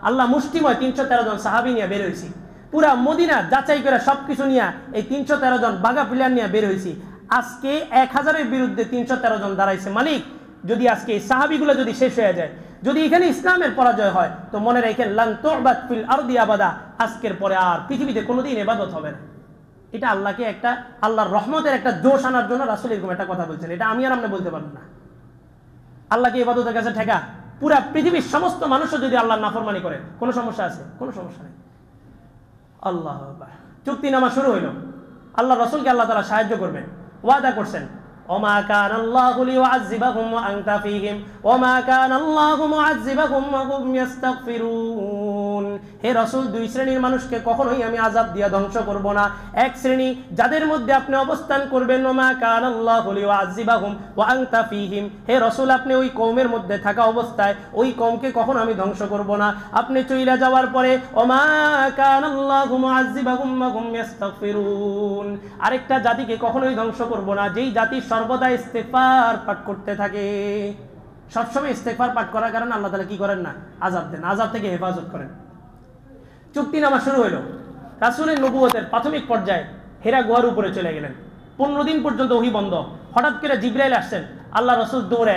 আল্লাহ মুষ্টিময় 313 জন সাহাবী নিয়ে বের হইছি, পুরা মদিনা যাচাই করে সবকিছু নিয়ে এই 313 জন বাগা প্লেয়ার নিয়ে বের হইছি। আজকে 1000-এর বিরুদ্ধে 313 জন দাঁড়াইছে। মালিক, যদি আজকে এই সাহাবীগুলো যদি শেষ হয়ে যায়, যদি এখানে ইসলামের পরাজয় হয়, তো মনে রাখেন লান তু'বাদ ফিল আরদি আবাদা, আজকের পরে আর পৃথিবীতে কোনোদিন ইবাদত হবে না। এটা আল্লাহকে একটা, আল্লাহর রহমতের একটা জোশ আনার জন্য রাসূল এরকম একটা কথা বলছেন। এটা আমি আর আপনি বলতে পারবো না। আল্লাহকে ইবাদতের কাছে ঠেকা, পুরা পৃথিবীর সমস্ত মানুষও যদি আল্লাহর নাফরমানি করে, কোনো সমস্যা আছে? কোনো সমস্যা নেই। আল্লাহু আকবার। চুক্তিনামা শুরু হইল। আল্লাহ রাসূলকে আল্লাহ তাআলা সাহায্য করবেন, ওয়াদা করছেন। ওমা কানাল্লাহু লিউআযযিবাহুম ওয়া আনতা ফীহিম ওমা কানাল্লাহু মুআযযিবাহুম ওয়া হুম ইস্তাগফিরুন। হে রাসূল, দুই শ্রেণীর মানুষকে কখনোই আমি আযাব দিয়ে ধ্বংস করব না। এক শ্রেণী যাদের মধ্যে আপনি অবস্থান করবেন, ওমা কানাল্লাহু লিউআযযিবাহুম ওয়া আনতা ফীহিম, হে রাসূল আপনি ওই কওমের মধ্যে থাকা অবস্থায় ওই কওমকে কখনো আমি ধ্বংস করব না। আপনি চলে যাওয়ার পরে ওমা কানাল্লাহু মুআযযিবাহুম ওয়া হুম ইস্তাগফিরুন, আরেকটা জাতিকে কখনোই ধ্বংস করব না যেই জাতি সর্বদা ইস্তেগফার পাঠ করতে থাকে। সবসময় ইস্তেগফার পাঠ করার কারণে আল্লাহ তাআলা কি করেন না? আযাব দেন, আযাব থেকে হেফাজত করেন। চুক্তিনামা শুরু হইল। রাসূলের নবুয়তের প্রাথমিক পর্যায়ে হেরা গুহার উপরে চলে গেলেন। 15 দিন পর্যন্ত ওহী বন্ধ। হঠাৎ করে জিবরাইল আসছেন। আল্লাহ রাসূল দৌড়ে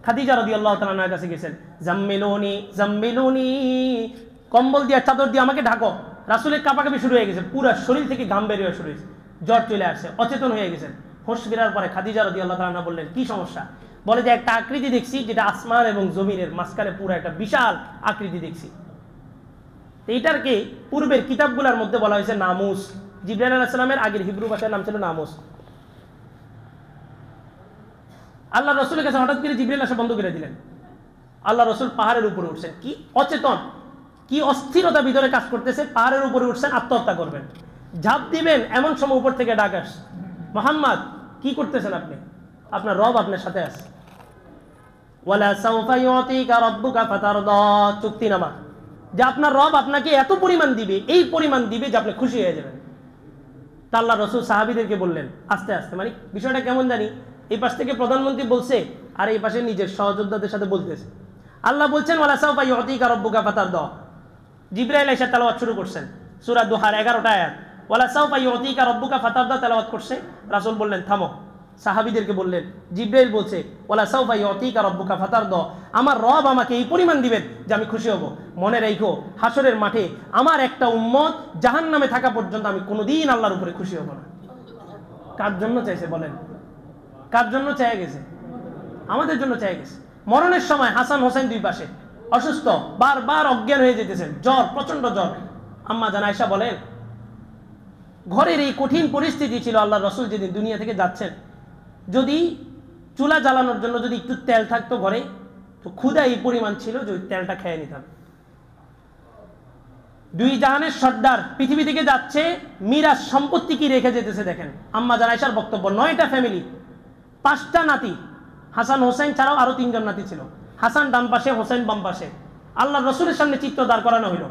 খাদিজা রাদিয়াল্লাহু তাআলা আনহার কাছে গেছেন, জাম্মিলুনি জাম্মিলুনি, কম্বল দিয়ে চাদর দিয়ে আমাকে ঢাকো। রাসূলের কাঁপাকাঁপি শুরু হয়ে গেছে, পুরো শরীর থেকে ঘাম বের হয়ে শুরু হয়েছে, জ্বর চলে আসছে, অচেতন হয়ে গেছেন। হোশ ফেরার পরে খাদিজা রাদিয়াল্লাহু তাআলা বললেন, কি সমস্যা? বলে যে একটা আকৃতি দেখছি যেটা আসমান এবং জমিনের মাঝখানে পুরো একটা বিশাল আকৃতি দেখছি। এইটার কি পূর্বের কিতাবগুলোর মধ্যে বলা হয়েছে নামুস। জিবরাইল আলাইহিস সালামের আগের হিব্রু ভাষার নাম ছিল নামুস। আল্লাহ রাসূলের কাছে হঠাৎ করে জিবরাইল আসা বন্ধ করে দিলেন। আল্লাহ রাসূল পাহাড়ের উপরে উঠছেন, কি অচেতন, কি অস্থিরতা ভিতরে কাজ করতেছে। পাহাড়ের উপরে উঠছেন, আত্মহত্যা করবেন, ঝাঁপ দিবেন, এমন সময় উপর থেকে ডাক আসে, মুহাম্মদ কি করতেছেন আপনি? আপনার রব আপনার সাথে আছে। ওয়ালা সাউফা ইউতিকা রাব্বুকা ফাতারদা, চুক্তিনামা যে আপনার রব আপনাকে এত পরিমাণ দিবে, এই পরিমাণ দিবে যে আপনি খুশি হয়ে যাবেন। তা আল্লাহ রাসূল সাহাবীদেরকে বললেন আস্তে আস্তে, মানে বিষয়টা কেমন জানি, এই পাশ থেকে প্রধানমন্ত্রী বলছে আর এই পাশে নিজের সহযোদ্ধাদের সাথে বলতেছে। আল্লাহ বলছেন ওয়ালা সাউফা ইউতিকা রাব্বুকা ফাতারদা। জিবরাইল এসে তেলাওয়াত শুরু করছেন সূরা দুহার 11টা আয়াত। ওয়ালা সাউফা ইউতিকা রাব্বুকা ফাতারদা তেলাওয়াত করছে। রাসূল বললেন থামো, সাহাবীদেরকে বললেন, জিবরাইল বলছে ওয়ালা সাউফা ইউতিকা রাব্বুকা ফাতারদা, আমার রব আমাকে এই পরিমাণ দিবেন যে আমি খুশি হব। মনে রাখো হাসরের মাঠে আমার একটা উম্মত জাহান্নামে থাকা পর্যন্ত আমি কোনোদিন আল্লাহর উপরে খুশি হব না। কার জন্য চাইছে বলেন? কার জন্য চেয়ে গেছে? আমাদের জন্য চেয়ে গেছে। মরণের সময় হাসান হোসেন দুই পাশে অসুস্থ, বারবার অজ্ঞান হয়ে যেতেছেন, জ্বর, প্রচন্ড জ্বর। আম্মা জান আয়েশা বলেন, ঘরের এই কঠিন পরিস্থিতি ছিল, আল্লাহ রসুল যেদিন দুনিয়া থেকে যাচ্ছেন, যদি চুলা জ্বালানোর জন্য যদি একটু তেল থাকতো ঘরে, তো ক্ষুধা এই পরিমাণ ছিল যে ওই তেলটা খেয়ে নিতাম। দুই জাহানের সর্দার পৃথিবী থেকে যাচ্ছে, মিরাজ সম্পত্তি কি রেখে যেতেছে দেখেন। আম্মা জান আয়েশার বক্তব্য, 9টা ফ্যামিলি, 5টা নাতি, হাসান হোসেন ছাড়াও আরো 3 জন নাতি ছিল। হাসান ডান পাশে, হোসেন বাম পাশে। আল্লাহ রসুলের সামনে চিত্র দাঁড় করানো হইল,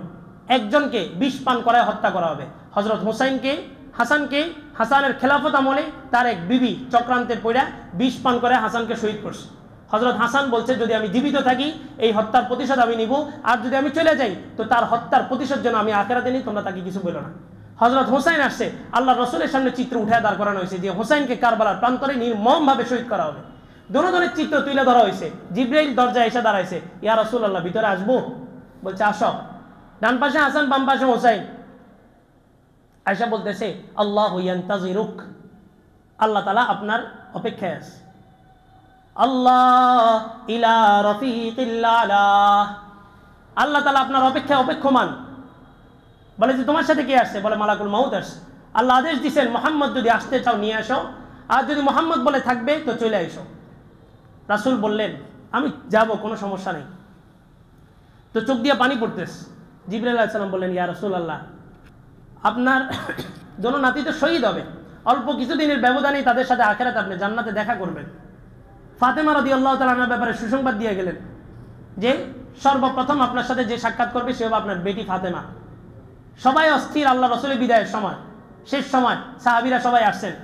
একজনকে বিষ পান করায় হত্যা করা হবে। হজরত হোসাইনকে, হাসানকে হাসানের খেলাফত আমলে তার এক বিবি চক্রান্তে পড়া বিষ পান করে হাসানকে শহীদ করছে। হজরত হাসান বলছে, যদি আমি জীবিত থাকি এই হত্যার প্রতিশোধ আমি নিব, আর যদি আমি চলে যাই তো তার হত্যার প্রতিশোধ যেন আমি আখেরাতে নিই, তোমরা তাকে কিছু বলো না। হজরত হোসাইন আসছে, আল্লাহ রসুলের সামনে চিত্র উঠে দাঁড় করানো হয়েছে যে হোসাইনকে কারবালার প্রান্তরে নির্মমভাবে শহীদ করা হবে। দোনোজনের চিত্র তুলে ধরা হয়েছে। জিবরাইল দরজায় এসে দাঁড়াইছে, ইয়া রাসূলুল্লাহ ভিতরে আসবো? বলছে আসো। ডান পাশে হাসান, বাম পাশে হোসাইন। আয়েশা বলতেছে, আল্লাহু ইয়ান্তাজিরুক, আল্লাহ তাআলা আপনার অপেক্ষায় আছে। আল্লাহ ইলা রফিকিল আলা, আল্লাহ তাআলা আপনার অপেক্ষায় অপেক্ষমান। বলে যে তোমার সাথে কে আসছে? বলে মালাকুল মাউত আসছে। আল্লাহ আদেশ দিয়েছেন, মুহাম্মদ যদি আসতে চাও নিয়ে আসো, আর যদি মুহাম্মদ বলে থাকবে তো চলে এসো। রাসূল বললেন, আমি যাব, কোনো সমস্যা নেই। তো চোখ দিয়ে পানি পড়তেছে। জিবরাইল আলাইহিস সালাম বললেন, ইয়া রাসূলুল্লাহ, আপনার দোনো নাতি তো শহীদ হবে, অল্প কিছুদিনের ব্যবধানেই তাদের সাথে আখিরাতে আপনি জান্নাতে দেখা করবেন। ফাতেমা রাদিয়াল্লাহু তাআলা আনহার ব্যাপারে সুসংবাদ দিয়ে গেলেন যে সর্বপ্রথম আপনার সাথে যে সাক্ষাৎ করবে সে হবে আপনার বেটি ফাতেমা। সবাই অস্থির, আল্লাহ রসুলের বিদায়ের সময়, শেষ সময় সাহাবীরা সবাই আসছেন।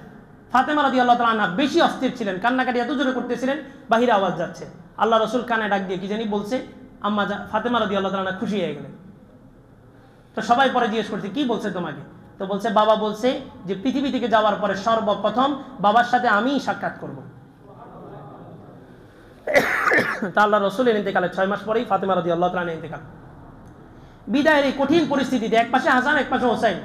ফাতেমা রাদিয়াল্লাহু তাআলা আনহা বেশি অস্থির ছিলেন, কান্নাকাটি এত জোরে করতেছিলেন বাহিরে আওয়াজ যাচ্ছে। আল্লাহ রসুল কানে ডাক দিয়ে কি জানি বলছে, আম্মা ফাতেমা রাদিয়াল্লাহু তাআলা আনহা খুশি হয়ে গেলেন। তো সবাই পরে জিজ্ঞেস করছে, কি বলছে তোমাকে? তো বলছে, বাবা বলছে যে পৃথিবী থেকে যাওয়ার পরে সর্বপ্রথম বাবার সাথে আমিই সাক্ষাৎ করব। তা আল্লাহ রসুলের ইন্তেকালের 6 মাস পরেই ফাতেমা রাদিয়াল্লাহু তাআলা আনহা ইন্তেকাল। বিদায়ের এই কঠিন পরিস্থিতিতে এক পাশে হাসান, এক পাশে হোসাইন।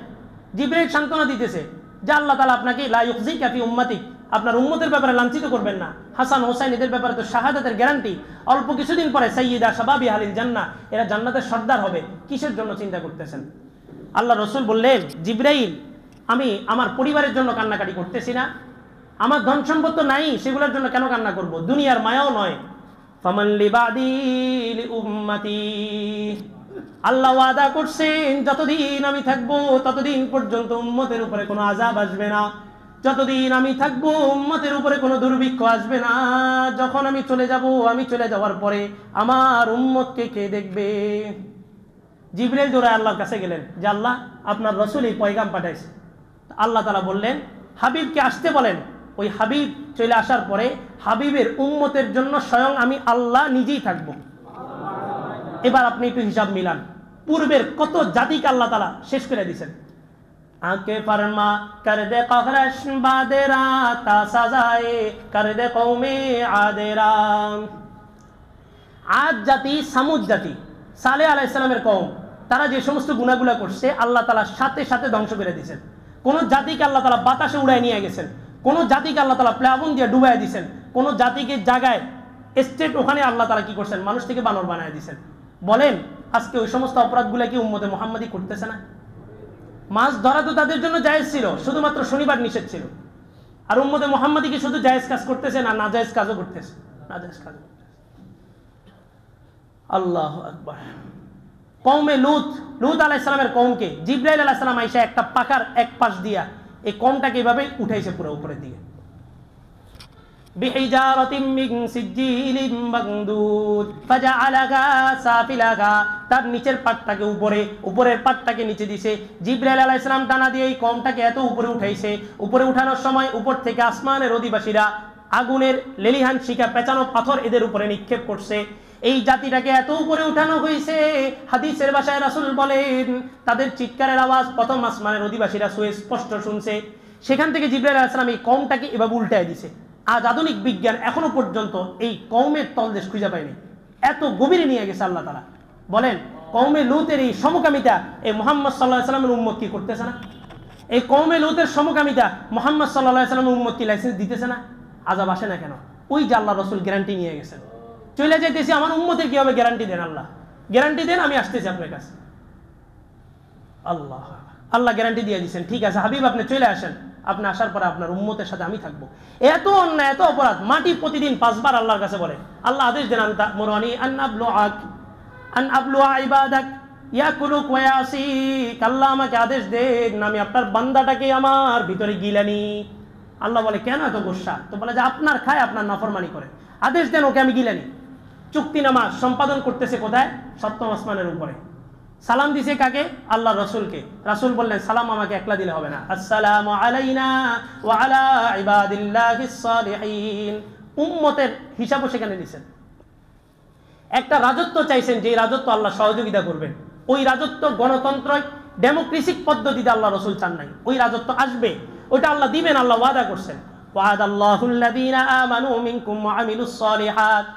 জিবরাইল সান্ত্বনা দিতেছে যে আল্লাহ তাআলা আপনাকে লা ইউখজিকা ফি উম্মতিক, আপনার উম্মতের ব্যাপারে লাঞ্ছিত করবেন না। হাসান হোসাইন এদের ব্যাপারে তো শাহাদাতের গ্যারান্টি, অল্প কিছুদিন পরে সাইয়্যিদা শাবাবি আহলিল জান্নাহ, এরা জান্নাতের সর্দার হবে। কিসের জন্য চিন্তা করতেছেন? আল্লাহ রসুল বললেন, জিবরাইল, আমি আমার পরিবারের জন্য কান্নাকাটি করতেছি না, আমার ধন সম্পদ তো নাই, সেগুলোর জন্য কেন কান্না করব? দুনিয়ার মায়াও নয়। ফামান লিবাদি লিউম্মতি, আল্লাহ ওয়াদা করছেন যতদিন আমি থাকবো ততদিন পর্যন্ত উম্মতের উপরে কোনো আযাব আসবে না, যতদিন আমি থাকবো উম্মতের উপরে কোনো দুর্ভিক্ষ আসবে না। যখন আমি চলে যাব, আমি চলে যাওয়ার পরে আমার উম্মতকে কে দেখবে? জিবরাইল দৌড়ে আল্লাহর কাছে গেলেন যে আল্লাহ, আপনার রসুল এই পয়গাম পাঠাইছে। আল্লাহ তাআলা বললেন, হাবিবকে আসতে বলেন। ওই হাবিব চলে আসার পরে হাবিবের উম্মতের জন্য স্বয়ং আমি আল্লাহ নিজেই থাকবো। এবার আপনি একটু হিসাব মিলান, পূর্বের কত জাতিকে আল্লাহ তাআলা শেষ করে দিয়েছেন। আকে ফরমা কর দে কহরশ বাদেরা তা সাজায়ে কর দে কওমে আদেরা। আদ জাতি, সামুদ জাতি, সালেহ আলাইহিস সালামের কওম, তারা যে সমস্ত গুনাহগুলো করছে আল্লাহ তাআলা সাথে সাথে ধ্বংস করে দিয়েছেন। কোন জাতিকে আল্লাহ তাআলা বাতাসে উড়ায় নিয়ে গেছেন, কোন জাতিকে আল্লাহ তাআলা প্লাবন দিয়ে ডুবাইয়া দিয়েছেন, কোন জাতিকে জায়গায় স্টেট ওখানে আল্লাহ তাআলা কি করছেন, মানুষ থেকে বানর বানায় দিয়েছেন। বলেন আজকে ওই সমস্ত অপরাধগুলো কি উম্মতে মুহাম্মাদি করতেছে না? মাছ ধরা তো তাদের জন্য জায়েজ ছিল, শুধুমাত্র শনিবার নিষেধ ছিল। আর উম্মতে মুহাম্মাদি কি শুধু জায়েজ কাজ করতেছে না, নাজায়েজ কাজও করতেছে, নাজায়েজ কাজও করতেছে। আল্লাহু আকবার। কওমে লূত আলাইহিস সালামের কওমকে জিবরাইল আলাইহিস সালাম আইসা একটা পাকার এক পাশ দিয়া এই কওমটাকে এইভাবে উঠাইছে পুরো উপরের দিকে। বিহিজারাতিম মিন সিজিলিম মাগদুদ ফাজআলাহা সাফিলাহা, তার নিচের পাটটাকে উপরে, উপরের পাটটাকে নিচে দিছে। জিবরাইল আলাইহিস সালাম টানা দিয়ে এই কওমটাকে এত উপরে উঠাইছে, উপরে উঠানোর সময় উপর থেকে আসমানের অধিবাসীরা আগুনের লেলিহান শিখা পেঁচানো পাথর এদের উপরে নিক্ষেপ করছে। এই জাতিটাকে এত উপরে উঠানো হয়েছে, হাদিসের ভাষায় রাসূল বলেন তাদের চিৎকারের আওয়াজ প্রথম আসমানের অধিবাসীরা সুস্পষ্ট শুনছে। সেখান থেকে জিবরাইল আলাইহিস সালাম এই কওমটাকে এভাবে উল্টায় দিছে। আজ আধুনিক বিজ্ঞান এখনো পর্যন্ত এই কওমের তলদেশ খুঁজে পায়নি, এত গভীরে নিয়ে গেছে আল্লাহ তাআলা। বলেন কওমে লূতের এই সমকামিতা এই মুহাম্মদ সাল্লাল্লাহু আলাইহি ওয়াসাল্লামের উম্মত কি করতেছে না? এই কওমে লূতের সমকামিতা মুহাম্মদ সাল্লাল্লাহু আলাইহি ওয়াসাল্লামের উম্মত কি লাইসেন্স দিতেছে না? আযাব আসে না কেন? ওই যে আল্লাহ রাসূল গ্যারান্টি নিয়ে গেছেন, চলে যাইতেছি, আমার উম্মতের কি হবে গ্যারান্টি দেন, আল্লাহ গ্যারান্টি দেন, আমি আসতেছি আপনার কাছে। আল্লাহ আল্লাহ গ্যারান্টি দিয়ে দিচ্ছেন, ঠিক আছে হাবিব আপনি চলে আসেন, আপনি আসার পরে আপনার উম্মতের সাথে আমি থাকবো। এত অন্যায়, এত অপরাধ, মাটি প্রতিদিন 5 বার আল্লাহর কাছে বলে, আল্লাহ আদেশ দেন মুরানি আন আবলুআ ইবাদাক ইয়াকুলুক ওয়া ইয়াসিক, আল্লাহ আমাকে আদেশ দেন আমি আপনার বান্দাটাকে আমার ভিতরে গিলানি। আল্লাহ বলে কেন এত গোসা? তো বলে যে আপনার খায়, আপনার নাফরমানি করে, আদেশ দেন ওকে আমি গিলানি। চুক্তিনামা সম্পাদন করতেছে কোথায়? 7ম আসমানের উপরে। সালাম দিছে কাকে? আল্লাহ রাসূলকে। রাসূল বললেন সালাম আমাকে একলা দিলে হবে না, আসসালামু আলাইনা ওয়া আলা ইবাদিল্লাহিস সালিহিন। উম্মতের হিসাবও সেখানে দিয়েছেন। একটা রাজত্ব চাইছেন, যে রাজত্ব আল্লাহ সহযোগিতা করবেন, ওই রাজত্ব গণতন্ত্র ডেমোক্রেসিক পদ্ধতিতে আল্লাহ রাসূল চান নাই, ওই রাজত্ব আসবে, ওইটা আল্লাহ দিবেন, আল্লাহ ওয়াদা করছেন। ওয়াদাল্লাহুল্লাযীনা আমানু মিনকুম ওয়া আমিলুস সালিহাত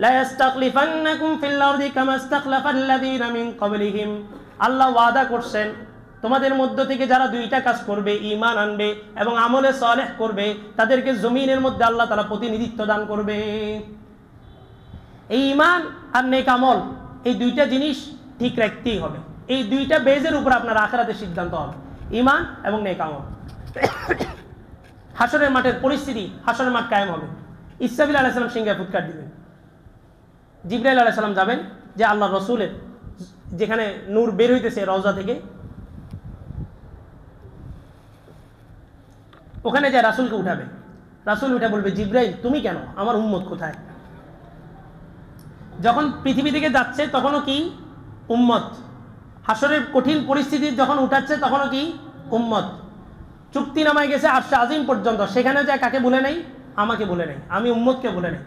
লা ইস্তাখলিফান্নাকুম ফিল আরদি কামা ইস্তাখলাফাল্লাযীনা মিন ক্বাবলিহিম। আল্লাহ ওয়াদা করছেন তোমাদের মধ্য থেকে যারা 2টা কাজ করবে, ঈমান আনবে এবং আমলে সালেহ করবে, তাদেরকে জমিনের মধ্যে আল্লাহ তাআলা প্রতিনিধিত্ব দান করবে। এই ঈমান আর নেক আমল, এই 2টা জিনিস ঠিক রাখতেই হবে। এই 2টা বেজের উপর আপনার আখিরাতের সিদ্ধান্ত হবে, ঈমান এবং নেক আমল। হাসরের মাঠের পরিস্থিতি, হাসরের মাঠ কায়েম হবে। ইসরাফিল আলাইহিস সালাম সিংহায় ফুৎকার দিবেন, জিবরাইল আলাইহিস সালাম যাবেন যে আল্লাহ রাসূলের যেখানে নূর বের হইতেছে রওজা থেকে, ওখানে যায় রাসূলকে উঠাবে। রাসূল উঠে বলবে জিবরাইল তুমি কেন, আমার উম্মত কোথায়? যখন পৃথিবী থেকে যাচ্ছে তখনও কি উম্মত, হাসরের কঠিন পরিস্থিতি যখন উঠাচ্ছে তখনও কি উম্মত। চুক্তি নামায় গেছে আরশে আজিম পর্যন্ত, সেখানে যায় কাকে বলে নেই? আমাকে বলে নেই, আমি উম্মতকে বলে নেই,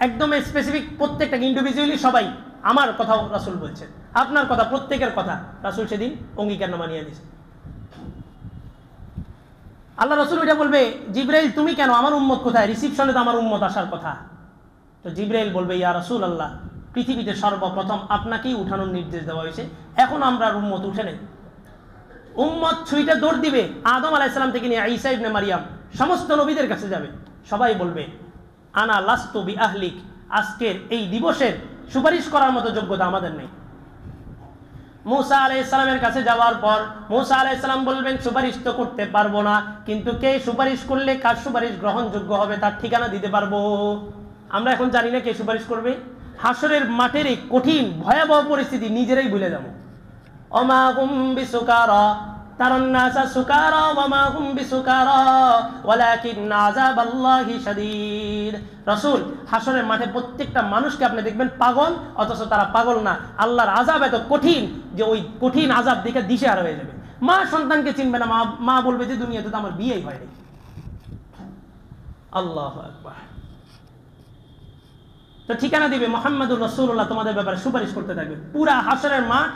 একদম স্পেসিফিক প্রত্যেকটা ইন্ডিভিজুয়ালি সবাই আমার কথা রাসূল বলছেন, আপনার কথা, প্রত্যেকের কথা রাসূল সেদিন অঙ্গীকারনামা নিয়ে দিয়েছে। আল্লাহ রাসূল এটা বলবে জিবরাইল তুমি কেন, আমার উম্মত কোথায়? রিসিপশনে তো আমার উম্মত আসার কথা। তো জিবরাইল বলবে ইয়া রাসূলুল্লাহ, পৃথিবীতে সর্বপ্রথম আপনাকেই উঠানোর নির্দেশ দেওয়া হয়েছে, এখন আমরা উম্মত উঠে নেই। উম্মত ছুঁইটা দৌড় দিবে, আদম আলাইহিস সালাম থেকে নিয়ে ঈসা ইবনে মারিয়াম সমস্ত নবীদের কাছে যাবে, সবাই বলবে আনা লাস্তু বি আহলিক, আজকের এই দিবসের সুপারিশ করার মতো যোগ্যতা আমাদের নেই। মূসা আলাইহিস সালামের কাছে যাওয়ার পর মূসা আলাইহিস সালাম বলবেন সুপারিশ তো করতে পারবো না, কিন্তু কে সুপারিশ করলে কার সুপারিশ গ্রহণযোগ্য হবে তার ঠিকানা দিতে পারবো। আমরা এখন জানি না কে সুপারিশ করবে। হাসরের মাঠের এই কঠিন ভয়াবহ পরিস্থিতি নিজেরাই ভুলে যাবো। ওমা হুম বিসুকারা তারান্নাসা সুকারা ওমা হুম বিসুকারা ওয়ালাকিন আযাবাল্লাহি শাদীদ। রাসূল হাসরের মাঠে প্রত্যেকটা মানুষকে আপনি দেখবেন পাগল, অথচ তারা পাগল না। আল্লাহর আযাব এত কঠিন যে ওই কঠিন আযাব দেখে দিশেহারা হয়ে যাবে। মা সন্তানকে চিনবে না, মা বলবে যে দুনিয়াতে তো আমার বিয়েই হয়নি। আল্লাহু আকবার। তো ঠিকানা দিবে মুহাম্মাদুর রাসূলুল্লাহ তোমাদের ব্যাপারে সুপারিশ করতে থাকবে। পুরা হাসরের মাঠ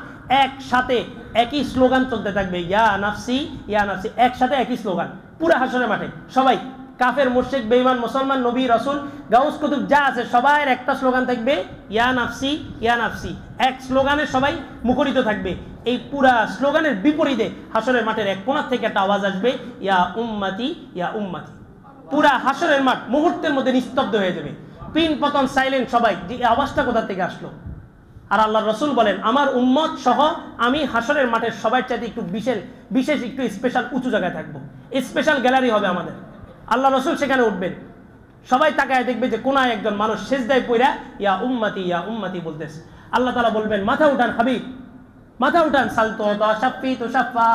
একসাথে একই স্লোগান চলতে থাকবে, ইয়া নাফসি ইয়া নাফসি, একসাথে একই স্লোগান পুরা হাসরের মাঠে। সবাই কাফের, মুশরিক, বেঈমান, মুসলমান, নবী, রাসূল, গাউস, কুতুব যা আছে সবার একটা স্লোগান থাকবে ইয়া নাফসি ইয়া নাফসি, এক স্লোগানে সবাই মুখরিত থাকবে। এই পুরা স্লোগানের বিপরীতে হাসরের মাঠের এক কোণা থেকে একটা আওয়াজ আসবে ইয়া উম্মতি ইয়া উম্মতি। পুরা হাসরের মাঠ মুহূর্তের মধ্যে নিস্তব্ধ হয়ে যাবে, পিন পতন সাইলেন্ট, সবাই যে আওয়াজটা কোথা থেকে আসলো। আর আল্লাহ রাসূল বলেন আমার উম্মত সহ আমি হাসরের মাঠের সবার চাইতে একটু বিশেষ একটু স্পেশাল উঁচু জায়গায় থাকবো, স্পেশাল গ্যালারি হবে আমাদের। আল্লাহ রাসূল সেখানে উঠবেন, সবাই তাকায় দেখবে যে কোনায় একজন মানুষ সেজদায় পইরা ইয়া উম্মতি বলতেছে। আল্লাহ তাআলা বলবেন মাথা উঠান হাবিব, মাথা উঠান, সালতো শাফি তু শাফা,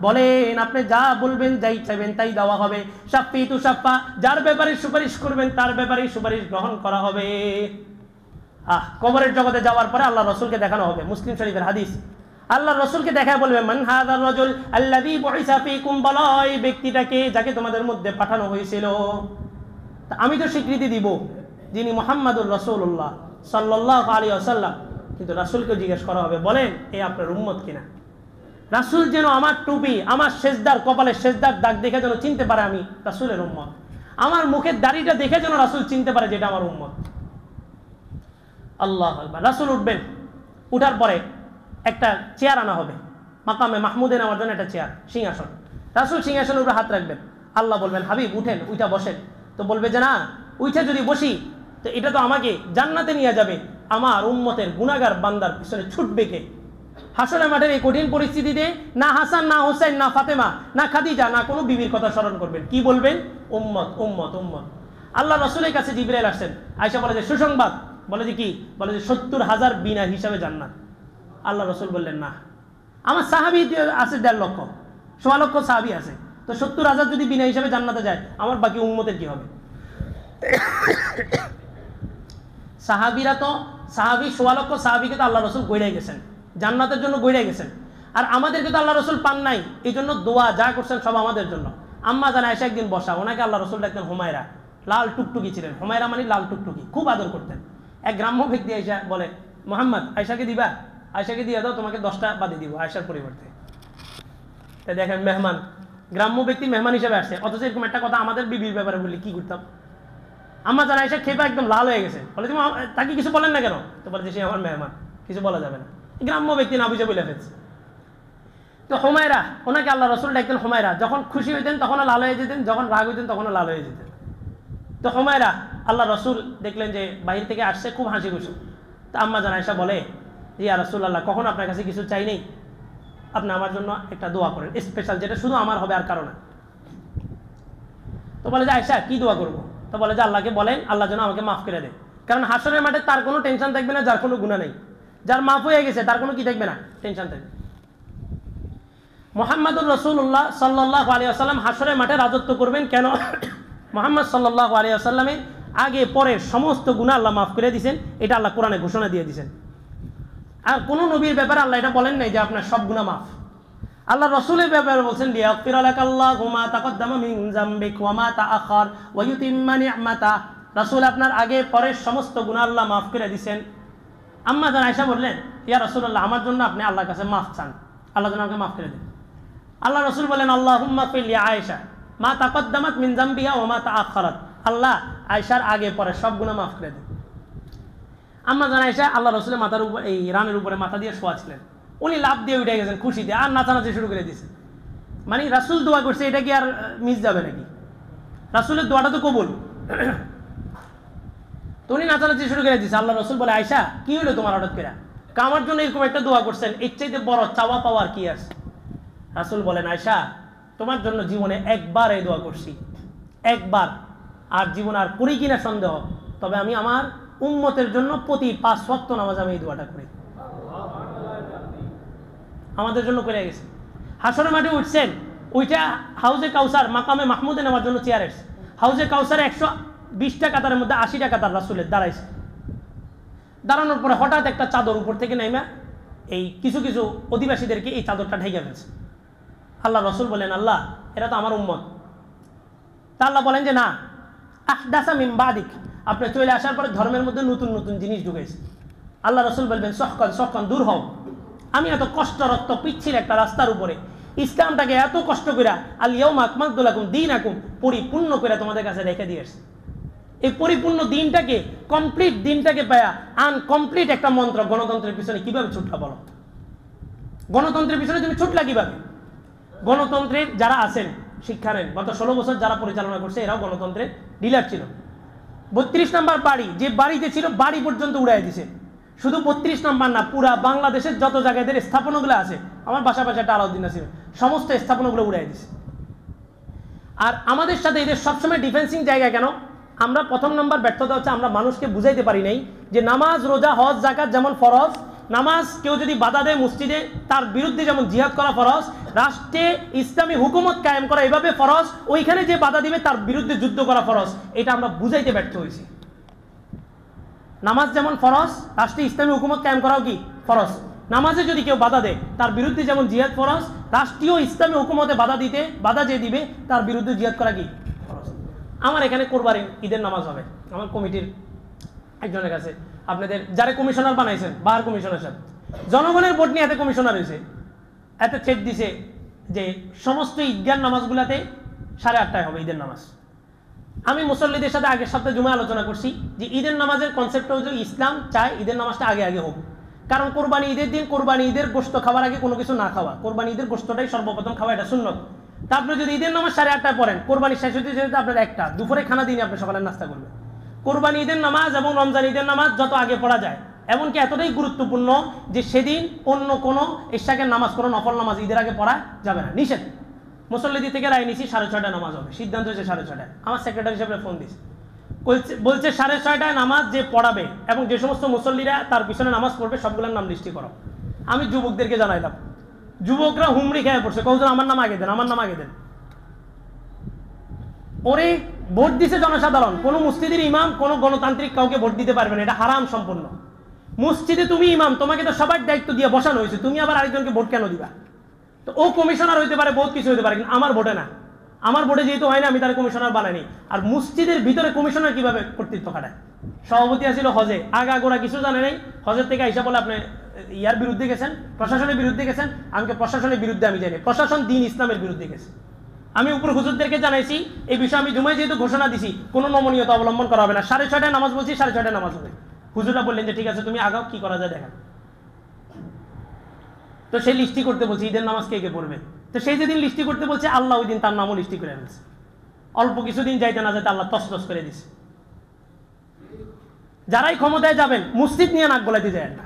বলেন আপনি যা বলবেন যাই চাইবেন তাই দেওয়া হবে। শাফি তু শাফা, যার ব্যাপারে সুপারিশ করবেন তার ব্যাপারে সুপারিশ গ্রহণ করা হবে। কবরের জগতে যাওয়ার পরে আল্লাহ রাসূলকে দেখানো হবে, মুসলিম শরীফের হাদিস। আল্লাহ রাসূলকে দেখায় বলবে মান হাযার রাজুল আল্লাযী বুইসা ফীকুম, বলো এই ব্যক্তিটাকে যাকে তোমাদের মধ্যে পাঠানো হয়েছিল। আমি তো স্বীকৃতি দিব যিনি মুহাম্মাদুর রাসূলুল্লাহ সাল্লাল্লাহু আলাইহি ওয়াসাল্লাম, কিন্তু রাসূলকে জিজ্ঞেস করা হবে বলেন এ আপনার উম্মত কিনা। রাসূল যেন আমার টুপি, আমার সেজদার, কপালে সেজদার দাগ দেখে যেন চিনতে পারে আমি রাসূলের উম্মত। আমার মুখের দাড়িটা দেখে যেন রাসূল চিনতে পারে যে এটা আমার উম্মত। আল্লাহু আকবার। রাসূল উঠবেন, উঠার পরে একটা চেয়ার আনা হবে, মাকামে মাহমুদে নেওয়ার জন্য একটা চেয়ার, সিংহাসন। রাসূল সিংহাসনের উপরে হাত রাখবেন, আল্লাহ বলবেন হাবিব উঠেন, উঠা বসেন। তো বলবে যে না, উঠে যদি বসি তো এটা তো আমাকে জান্নাতে নিয়ে যাবে, আমার উম্মতের গুনাহগার বান্দার পিছনে ছুটবে কে? হাসরের মাঠের এই কঠিন পরিস্থিতিতে না হাসান, না হোসেন, না ফাতেমা, না খাদিজা, না কোনো বিবির কথা স্মরণ করবেন, কি বলবেন? উম্মত, উম্মত, উম্মত। আল্লাহ রাসূলের কাছে জিবরাইল আসেন, আয়েশা বলে যে সুসংবাদ। বলে যে কি? বলে যে 70,000 বিনা হিসাবে জান্নাত। আল্লাহ রাসূল বললেন না, আমার সাহাবী আছে 1.5 লক্ষ, 1.25 লক্ষ সাহাবী আছে, তো 70,000 যদি বিনা হিসাবে জান্নাতে যায়, আমার বাকি উম্মতের কি হবে? সাহাবীরা তো, সাহাবী 1.25 লক্ষ সাহাবীকে তো আল্লাহ রাসূল গইড়াই গেছেন, জান্নাতের জন্য গইড়াই গেছেন। আর আমাদেরকে তো আল্লাহ রাসূল পান নাই, এই জন্য দোয়া যা করছেন সব আমাদের জন্য। আম্মা জান আয়েশা একদিন বসা, ওনাকে আল্লাহ রাসূল ডাকতেন হুমায়রা, লাল টুকটুকি ছিলেন। হুমায়রা মানে লাল টুকটুকি, খুব আদর করতেন। এক গ্রাম্য ব্যক্তি আয়েশা বলে, মুহাম্মদ আয়েশাকে দিবা? আয়েশাকে দিয়ে দাও, তোমাকে 10টা বাদে দিব আয়েশার পরিবর্তে। তাই দেখেন, মেহমান, গ্রাম্য ব্যক্তি মেহমান হিসেবে আসছে, অথচ এরকম একটা কথা আমাদের বিবির ব্যাপারে বললে কি করতাম? আম্মা জান আয়েশা খেপা একদম লাল হয়ে গেছে, বলে তুমি তাকে কিছু বলেন না কেন? তো বলে যে সে আমার মেহমান, কিছু বলা যাবে না। গ্রাম্য ব্যক্তি না বুঝে বলে ফেলছে। তো হুমায়রা, ওনাকে আল্লাহ রাসূল ডাকতেন হুমায়রা। যখন খুশি হইতেন তখনও লাল হয়ে যেতেন, যখন রাগ হইতেন তখনও লাল হয়ে যেতেন। তো হুমায়রা, আল্লাহ রাসূল দেখলেন যে বাহির থেকে আসছে, খুব হাসি খুশি। তো আম্মা জান আয়েশা বলে, ইয়া রাসূলুল্লাহ, কখন আপনার কাছে কিছু চাই নেই, আপনি আমার জন্য একটা দোয়া করেন স্পেশাল, যেটা শুধু আমার হবে আর কারো না। তো বলে যে আয়েশা কি দোয়া করবো? তো বলে যে আল্লাহকে বলেন আল্লাহ যেন আমাকে মাফ করে দেয়, কারণ হাসরের মাঠে তার কোনো টেনশন থাকবে না যার কোনো গুনাহ নেই, যার মাফ হয়ে গেছে তার কোনো কি থাকবে না, টেনশন থাকবে। মুহাম্মাদুর রাসূলুল্লাহ সাল্লাল্লাহু আলাইহি ওয়াসাল্লাম হাসরের মাঠে রাজত্ব করবেন কেন? মুহাম্মদ সাল্লাল্লাহু আলাইহি ওয়াসাল্লামের আগে পরে সমস্ত গুনাহ আল্লাহ মাফ করে দিয়েছেন, এটা আল্লাহ কোরআনে ঘোষণা দিয়ে দিয়েছেন। আর কোন নবীর ব্যাপারে আল্লাহ এটা বলেন নাই যে আপনার সব গুনাহ মাফ। আল্লাহ রাসূলের ব্যাপারে বলছেন লিয়াগফিরা লাকাল্লাহু মা তাকদ্দামা মিন যামবিক ওয়া মা তাআখার ওয়া ইউতিম্মা নি'মাতা। রাসূল আপনার আগে পরে সমস্ত গুনাহ আল্লাহ মাফ করে দিয়েছেন। আম্মা জান আয়েশা বললেন, ইয়া রাসূলুল্লাহ, আমার জন্য আপনি আল্লাহর কাছে মাফ চান, আল্লাহ যেন আমাকে মাফ করে দেন। আল্লাহ রাসূল বলেন, আল্লাহুম্মা ফিল লি আয়েশা মা তাকদ্দামাত মিন যামবিহা ওয়া মা তাআখারাত। আল্লাহ আয়েশার আগে পরে সব গুনাহ মাফ করে দেন। আম্মা জান আয়েশা আল্লাহ রাসূলের মাথার উপর, এই রানের উপরে মাথা দিয়ে শোয়া ছিলেন। উনি লাভ দিয়ে উঠে গেছেন খুশিতে, আর নাচানাচি শুরু করে দিয়েছে। মানে রাসূল দোয়া করছে, এটা কি আর মিস যাবে নাকি? রাসূলের দোয়াটা তো কবুল। তো উনি নাচানাচি শুরু করে দিয়েছে। আল্লাহ রাসূল বলে, আয়েশা কি হলো তোমার হঠাৎ করে? আমার জন্য এরকম একটা দোয়া করছেন, এর চাইতে বড় চাওয়া পাওয়ার কি আছে? রাসূল বলেন, আয়েশা তোমার জন্য জীবনে একবার এই দোয়া করছি, একবার, আর জীবন আর করি কিনা সন্দেহ, তবে আমি আমার উম্মতের জন্য প্রতি 5 ওয়াক্ত নামাজ আমি এই দোয়াটা করি। আমাদের জন্য করে গেছে। হাসরের মাঠে উঠছেন, ওইটা হাউজে কাউসার মাকামে মাহমুদে নেওয়ার জন্য চেয়ার এসছে। হাউজে কাউসারে 120টা কাতারের মধ্যে 80টা কাতার রাসূলের দাঁড়াইছে। দাঁড়ানোর পরে হঠাৎ একটা চাদর উপর থেকে নেমে এই কিছু কিছু অধিবাসীদেরকে এই চাদরটা ঢেকে ফেলছে। আল্লাহ রাসূল বলেন, আল্লাহ এরা তো আমার উম্মত। তা আল্লাহ বলেন যে না, আহদাসা মিন বাদিক, আপনি চলে আসার পরে ধর্মের মধ্যে নতুন নতুন জিনিস ঢুকেছে। আল্লাহ রাসূল বলবেন, সহকান সহকান, দূর হও। আমি এত কষ্টরত পিচ্ছিল একটা রাস্তার উপরে ইসলামটাকে এত কষ্ট করে আল ইয়াউমা আকমালতু লাকুম দীনাকুম পরিপূর্ণ করে তোমাদের কাছে রেখে দিয়েছে। এই পরিপূর্ণ দিনটাকে, কমপ্লিট দিনটাকে পায়া আনকমপ্লিট একটা মন্ত্র গণতন্ত্রের পিছনে কিভাবে ছুটলা বলো? গণতন্ত্রের পিছনে তুমি ছুটলা কিভাবে? গণতন্ত্রের যারা আছেন শিক্ষা নেন, গত 16 বছর যারা পরিচালনা করছে এরাও গণতন্ত্রের ডিলার ছিল। 32 নম্বর বাড়ি, যে বাড়িতে ছিল বাড়ি পর্যন্ত উড়াই দিছে। শুধু 32 নম্বর না, পুরা বাংলাদেশের যত জায়গায় এদের স্থাপনাগুলো আছে, আমার বাসা একটা আলাউদ্দিন আছে, সমস্ত স্থাপনাগুলো উড়াই দিছে। আর আমাদের সাথে এদের সবসময় ডিফেন্সিং জায়গা কেন? আমরা প্রথম নম্বর ব্যর্থতা হচ্ছে আমরা মানুষকে বুঝাইতে পারি নাই যে নামাজ, রোজা, হজ, যাকাত যেমন ফরজ, নামাজ কেউ যদি বাধা দেয় মসজিদে তার বিরুদ্ধে যেমন জিহাদ করা ফরজ, রাষ্ট্রে ইসলামী হুকুমত কায়েম করা এভাবে ফরজ, ওইখানে যে বাধা দিবে তার বিরুদ্ধে যুদ্ধ করা ফরজ। এটা আমরা বুঝাইতে ব্যর্থ হয়েছি। নামাজ যেমন ফরজ, রাষ্ট্রে ইসলামী হুকুমত কায়েম করাও কি ফরজ। নামাজে যদি কেউ বাধা দেয় তার বিরুদ্ধে যেমন জিহাদ ফরজ, রাষ্ট্রীয় ইসলামী হুকুমতে বাধা যে দিবে তার বিরুদ্ধে জিহাদ করা কি ফরজ। আমার এখানে কোরবানি ঈদের নামাজ হবে, আমার কমিটির একজনের কাছে, আপনাদের যারা কমিশনার বানাইছেন, বাহার কমিশনার সাহেব, জনগণের ভোট নিয়ে এতে কমিশনার হয়েছে, এতে চেক দিছে যে সমস্ত ঈদগার নামাজগুলাতে 8:30টায় হবে ঈদের নামাজ। আমি মুসল্লিদের সাথে আগের সপ্তাহে জুমায় আলোচনা করছি যে ঈদের নামাজের কনসেপ্টটা হচ্ছে ইসলাম চায় ঈদের নামাজটা আগে আগে হোক। কারণ কোরবানি ঈদের দিন কোরবানি ঈদের গোশত খাওয়ার আগে কোনো কিছু না খাওয়া, কোরবানি ঈদের গোশতটাই সর্বপ্রথম খাওয়া, এটা সুন্নত। তা আপনি যদি ঈদের নামাজ 8:30টায় পড়েন, কোরবানি শেষ হতে যেতে আপনার 1টা, দুপুরে খানা দিনে আপনি সকালের নাস্তা করবেন। কোরবানি ঈদের নামাজ এবং রমজান ঈদের নামাজ যত আগে পড়া যায়, এমনকি এতটাই গুরুত্বপূর্ণ যে সেদিন অন্য কোনো ইশাকের নামাজ, কোনো নফল নামাজ ঈদের আগে পড়া যাবে না, নিষেধ। মুসল্লিদি থেকে রায় নিছি 6:30টায় নামাজ হবে, সিদ্ধান্ত হয়েছে 6:30টায়। আমার সেক্রেটারি হিসেবে ফোন দিচ্ছে, বলছে 6:30টায় নামাজ যে পড়াবে এবং যে সমস্ত মুসল্লিরা তার পিছনে নামাজ পড়বে সবগুলোর নাম লিস্টি করো। আমি যুবকদেরকে জানাইলাম, যুবকরা হুমড়ি খেয়ে পড়ছে, কৌজন আমার নাম আগে দেন, আমার নাম আগে দেন। ওরে ভোট দিছে জনসাধারণ, কোনো মসজিদের ইমাম কোনো গণতান্ত্রিক কাউকে ভোট দিতে পারবে না, এটা হারাম সম্পূর্ণ। মসজিদে তুমি ইমাম, তোমাকে তো সবার দায়িত্ব দিয়ে বসানো হয়েছে, তুমি আবার আরেকজনকে ভোট কেন দিবা? তো ও কমিশনার হইতে পারে, বহুত কিছু হইতে পারে, কিন্তু আমার ভোটে না। আমার ভোটে যেহেতু হয় না, আমি তার কমিশনার বানাইনি। আর মসজিদের ভিতরে কমিশনার কিভাবে কর্তৃত্ব খাটায়? সভাপতি আসছিল হজে, আগাগোড়া কিছু জানে নাই, হজের থেকে আইসা বলে আপনি ইয়ার বিরুদ্ধে গেছেন, প্রশাসনের বিরুদ্ধে গেছেন। আমাকে প্রশাসনের বিরুদ্ধে আমি জানি, প্রশাসন দিন ইসলামের বিরুদ্ধে গেছে। আমি উপর হুজুরদেরকে জানাইছি এই বিষয়ে, আমি জুমায় যেহেতু ঘোষণা দিছি কোনো নমনীয়তা অবলম্বন করা হবে না। 6:30টায় নামাজ বলছি, 6:30টায় নামাজ হবে। হুজুররা বললেন যে ঠিক আছে, তুমি আগাও, কি করা যায় দেখা। তো সেই লিস্টি করতে বলছে ঈদের নামাজ কে কে পড়বে। তো সেই যেদিন লিস্টি করতে বলছে, আল্লাহ ওই দিন তার নামও লিস্টি করে আনছে। অল্প কিছুদিন যাইতে না যাইতে আল্লাহ তসতস করে দিছে। যারাই ক্ষমতায় যাবেন মসজিদ নিয়ে নাক গলাইতে যায় না।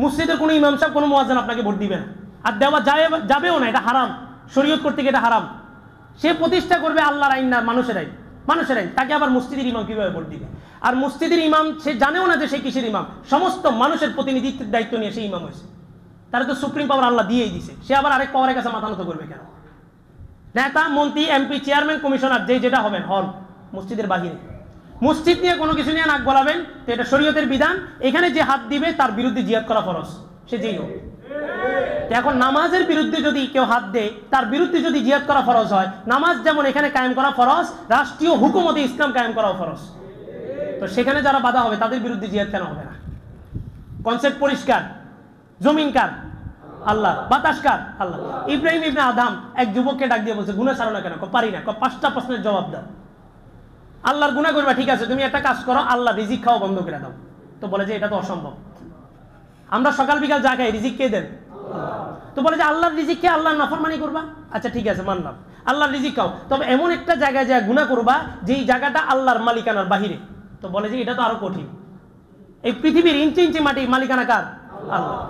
মসজিদের কোনো ইমাম সাহেব, কোনো মুয়াজ্জিন আপনাকে ভোট দিবে না, আর দেওয়া যাবেও না, এটা হারাম, শরীয়ত করতে গিয়ে এটা হারাম। সে প্রতিষ্ঠা করবে আল্লাহর আইন না মানুষের আইন, মানুষের আইন, তাকে আবার মসজিদের ইমাম কিভাবে ভোট দিবে? আর মসজিদের ইমাম সে জানেও না যে সে কিসের ইমাম, সমস্ত মানুষের প্রতিনিধিত্বের দায়িত্ব নিয়ে সে ইমাম হয়েছে। তারা তো সুপ্রিম পাওয়ার আল্লাহ দিয়েই দিছে, সে আবার আরেক পাওয়ারের কাছে মাথা নত করবে কেন? নেতা, মন্ত্রী, এমপি, চেয়ারম্যান, কমিশনার যেটা হবেন হন মসজিদের বাহিরে। মসজিদ নিয়ে কোনো কিছু নিয়ে নাক গলাবেন তো এটা শরীয়তের বিধান। এখানে যে হাত দিবে তার বিরুদ্ধে জিহাদ করা ফরজ, সে যেই হোক। এখন নামাজের বিরুদ্ধে যদি কেউ হাত দেয়, তার বিরুদ্ধে যদি জিহাদ করা ফরজ হয়, নামাজ যেমন এখানে কায়েম করা ফরজ, রাষ্ট্রীয় হুকুমতে ইসলাম কায়েম করাও ফরজ। তো সেখানে যারা বাধা হবে তাদের বিরুদ্ধে জিহাদ কেন হবে না? কনসেপ্ট পরিষ্কার। জমিন কার? আল্লাহ। বাতাস কার? আল্লাহ। ইব্রাহিম ইবনে আদম এক যুবককে ডাক দিয়ে বলছে, গুনাহ ছাড়ো না কেন? পারি না। 5টা প্রশ্নের জবাব দাও। আল্লাহর গুনাহ করবা, ঠিক আছে, তুমি একটা কাজ করো, আল্লাহ রিজিক খাওয়া বন্ধ করে দাও। তো বলে যে এটা তো অসম্ভব, আমরা সকাল বিকাল যা খাই রিজিক কে দেন? তো বলে যে আল্লাহর রিজিক কে, আল্লাহর নাফরমানি করবা? আচ্ছা ঠিক আছে, মানলাম, আল্লাহর রিজিক খাও, তবে এমন একটা জায়গায় যা গুনাহ করবা যেই জায়গাটা আল্লাহর মালিকানার বাহিরে। তো বলে যে এটা তো আরো কঠিন, এই পৃথিবীর ইঞ্চি ইঞ্চি মাটি মালিকানা কার? আল্লাহ।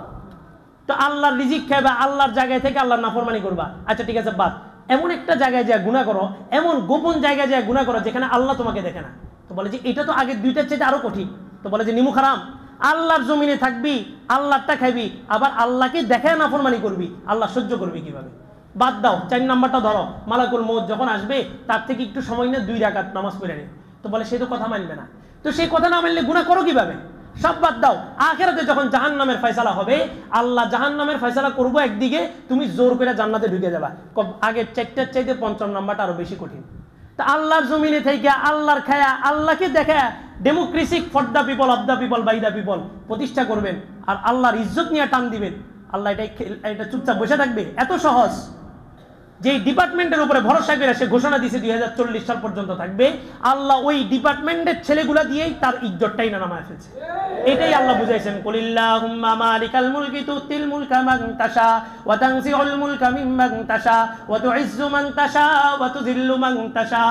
তো আল্লাহর রিজিক খাইবা, আল্লাহর জায়গায় থেকে আল্লাহর নাফরমানি করবা। আচ্ছা ঠিক আছে, বাদ। এমন একটা জায়গায় যা গুনাহ করো, এমন গোপন জায়গায় যা গুনাহ করো যেখানে আল্লাহ তোমাকে দেখে না। তো বলে যে এটা তো আগের দুইটার চাইতে আরো কঠিন। তো বলে যে নিমুখ হারাম, আল্লাহর জমিনে থাকবি, আল্লাহরটা খাইবি, আবার আল্লাহকে দেখে নাফরমানি করবি, আল্লাহ সহ্য করবি কিভাবে? বাদ দাও, 4 নাম্বারটা ধরো, মালাকুল মউত যখন আসবে তার থেকে একটু সময় নিয়ে 2 রাকাত নামাজ পড়ে নে। তো বলে সে তো কথা মানবে না। তো সেই কথা না মানলে গুনাহ করো কিভাবে? সব বাদ দাও, আখিরাতে যখন জাহান্নামের ফয়সালা হবে, আল্লাহ জাহান্নামের ফয়সালা করবো একদিকে, তুমি জোর করে জান্নাতে ঢুকে যাবা। আগের 4টার চাইতে 5ম নাম্বারটা আরো বেশি কঠিন। তা আল্লাহর জমিনে থেকে আল্লাহর খায়া, আল্লাহকে দেখা democracy for the people, of the people, by the people প্রতিষ্ঠা করবেন, আর আল্লাহর ইজ্জত নিয়ে টান দিবেন। আল্লাহ এটা চুপচাপ বসে থাকবে? এত সহজ। যে ডিপার্টমেন্টের উপরে ভরসা করে সে ঘোষণা দিয়েছে 2040 সাল পর্যন্ত থাকবে, আল্লাহ ওই ডিপার্টমেন্টের ছেলেগুলা দিয়েই তার ইজ্জতটাই না নামায় ফেলছে। এটাই আল্লাহ বুঝাইছেন, কুলিল্লাহুম্মা মালিকাল মুলকি তুতিল মুলকা মান তাশা ওয়া তানজিউল মুলকা মিম্মান তাশা ওয়া তুইজ্জু মান তাশা ওয়া তুযিল্লু মান তাশা।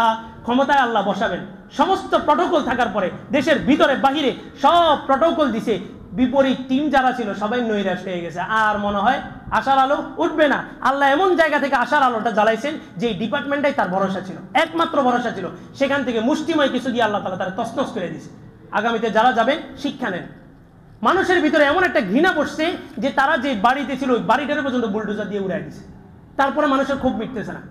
ক্ষমতায় আল্লাহ বসাবেন, সমস্ত প্রটোকল থাকার পরে দেশের ভিতরে বাহিরে সব প্রটোকল দিছে, বিপরীত টিম যারা ছিল সবাই নৈরাশ হয়ে গেছে, আর মনে হয় আশার আলো উঠবে না। আল্লাহ এমন জায়গা থেকে আশার আলোটা জ্বালাইছেন যে ডিপার্টমেন্টটাই তার ভরসা ছিল, একমাত্র ভরসা ছিল, সেখান থেকে মুষ্টিময় কিছু দিয়ে আল্লাহ তাআলা তারা তছনছ করে দিয়েছে। আগামীতে যারা যাবেন শিক্ষা নেন। মানুষের ভিতরে এমন একটা ঘৃণা বসছে যে তারা যে বাড়িতে ছিল ওই বাড়িটার পর্যন্ত বুলডোজার দিয়ে উড়াই দিছে, তারপরে মানুষের ক্ষোভ মিটতেছে না।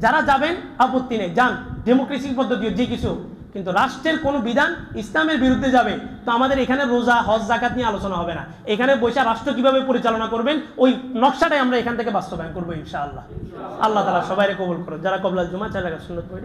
যারা যাবেন আপত্তি নেই, যান, ডেমোক্রেসি পদ্ধতি যে কিছু, কিন্তু রাষ্ট্রের কোনো বিধান ইসলামের বিরুদ্ধে যাবে তো আমাদের এখানে রোজা, হজ, যাকাত নিয়ে আলোচনা হবে না। এখানে বৈশা রাষ্ট্র কিভাবে পরিচালনা করবেন ওই নকশাটাই আমরা এখান থেকে বাস্তবায়ন করবো ইনশাআল্লাহ। আল্লাহ তাআলা সবাইকে কবুল করুন। যারা কবলাল জুমা, যারা সুন্নাত পড়ে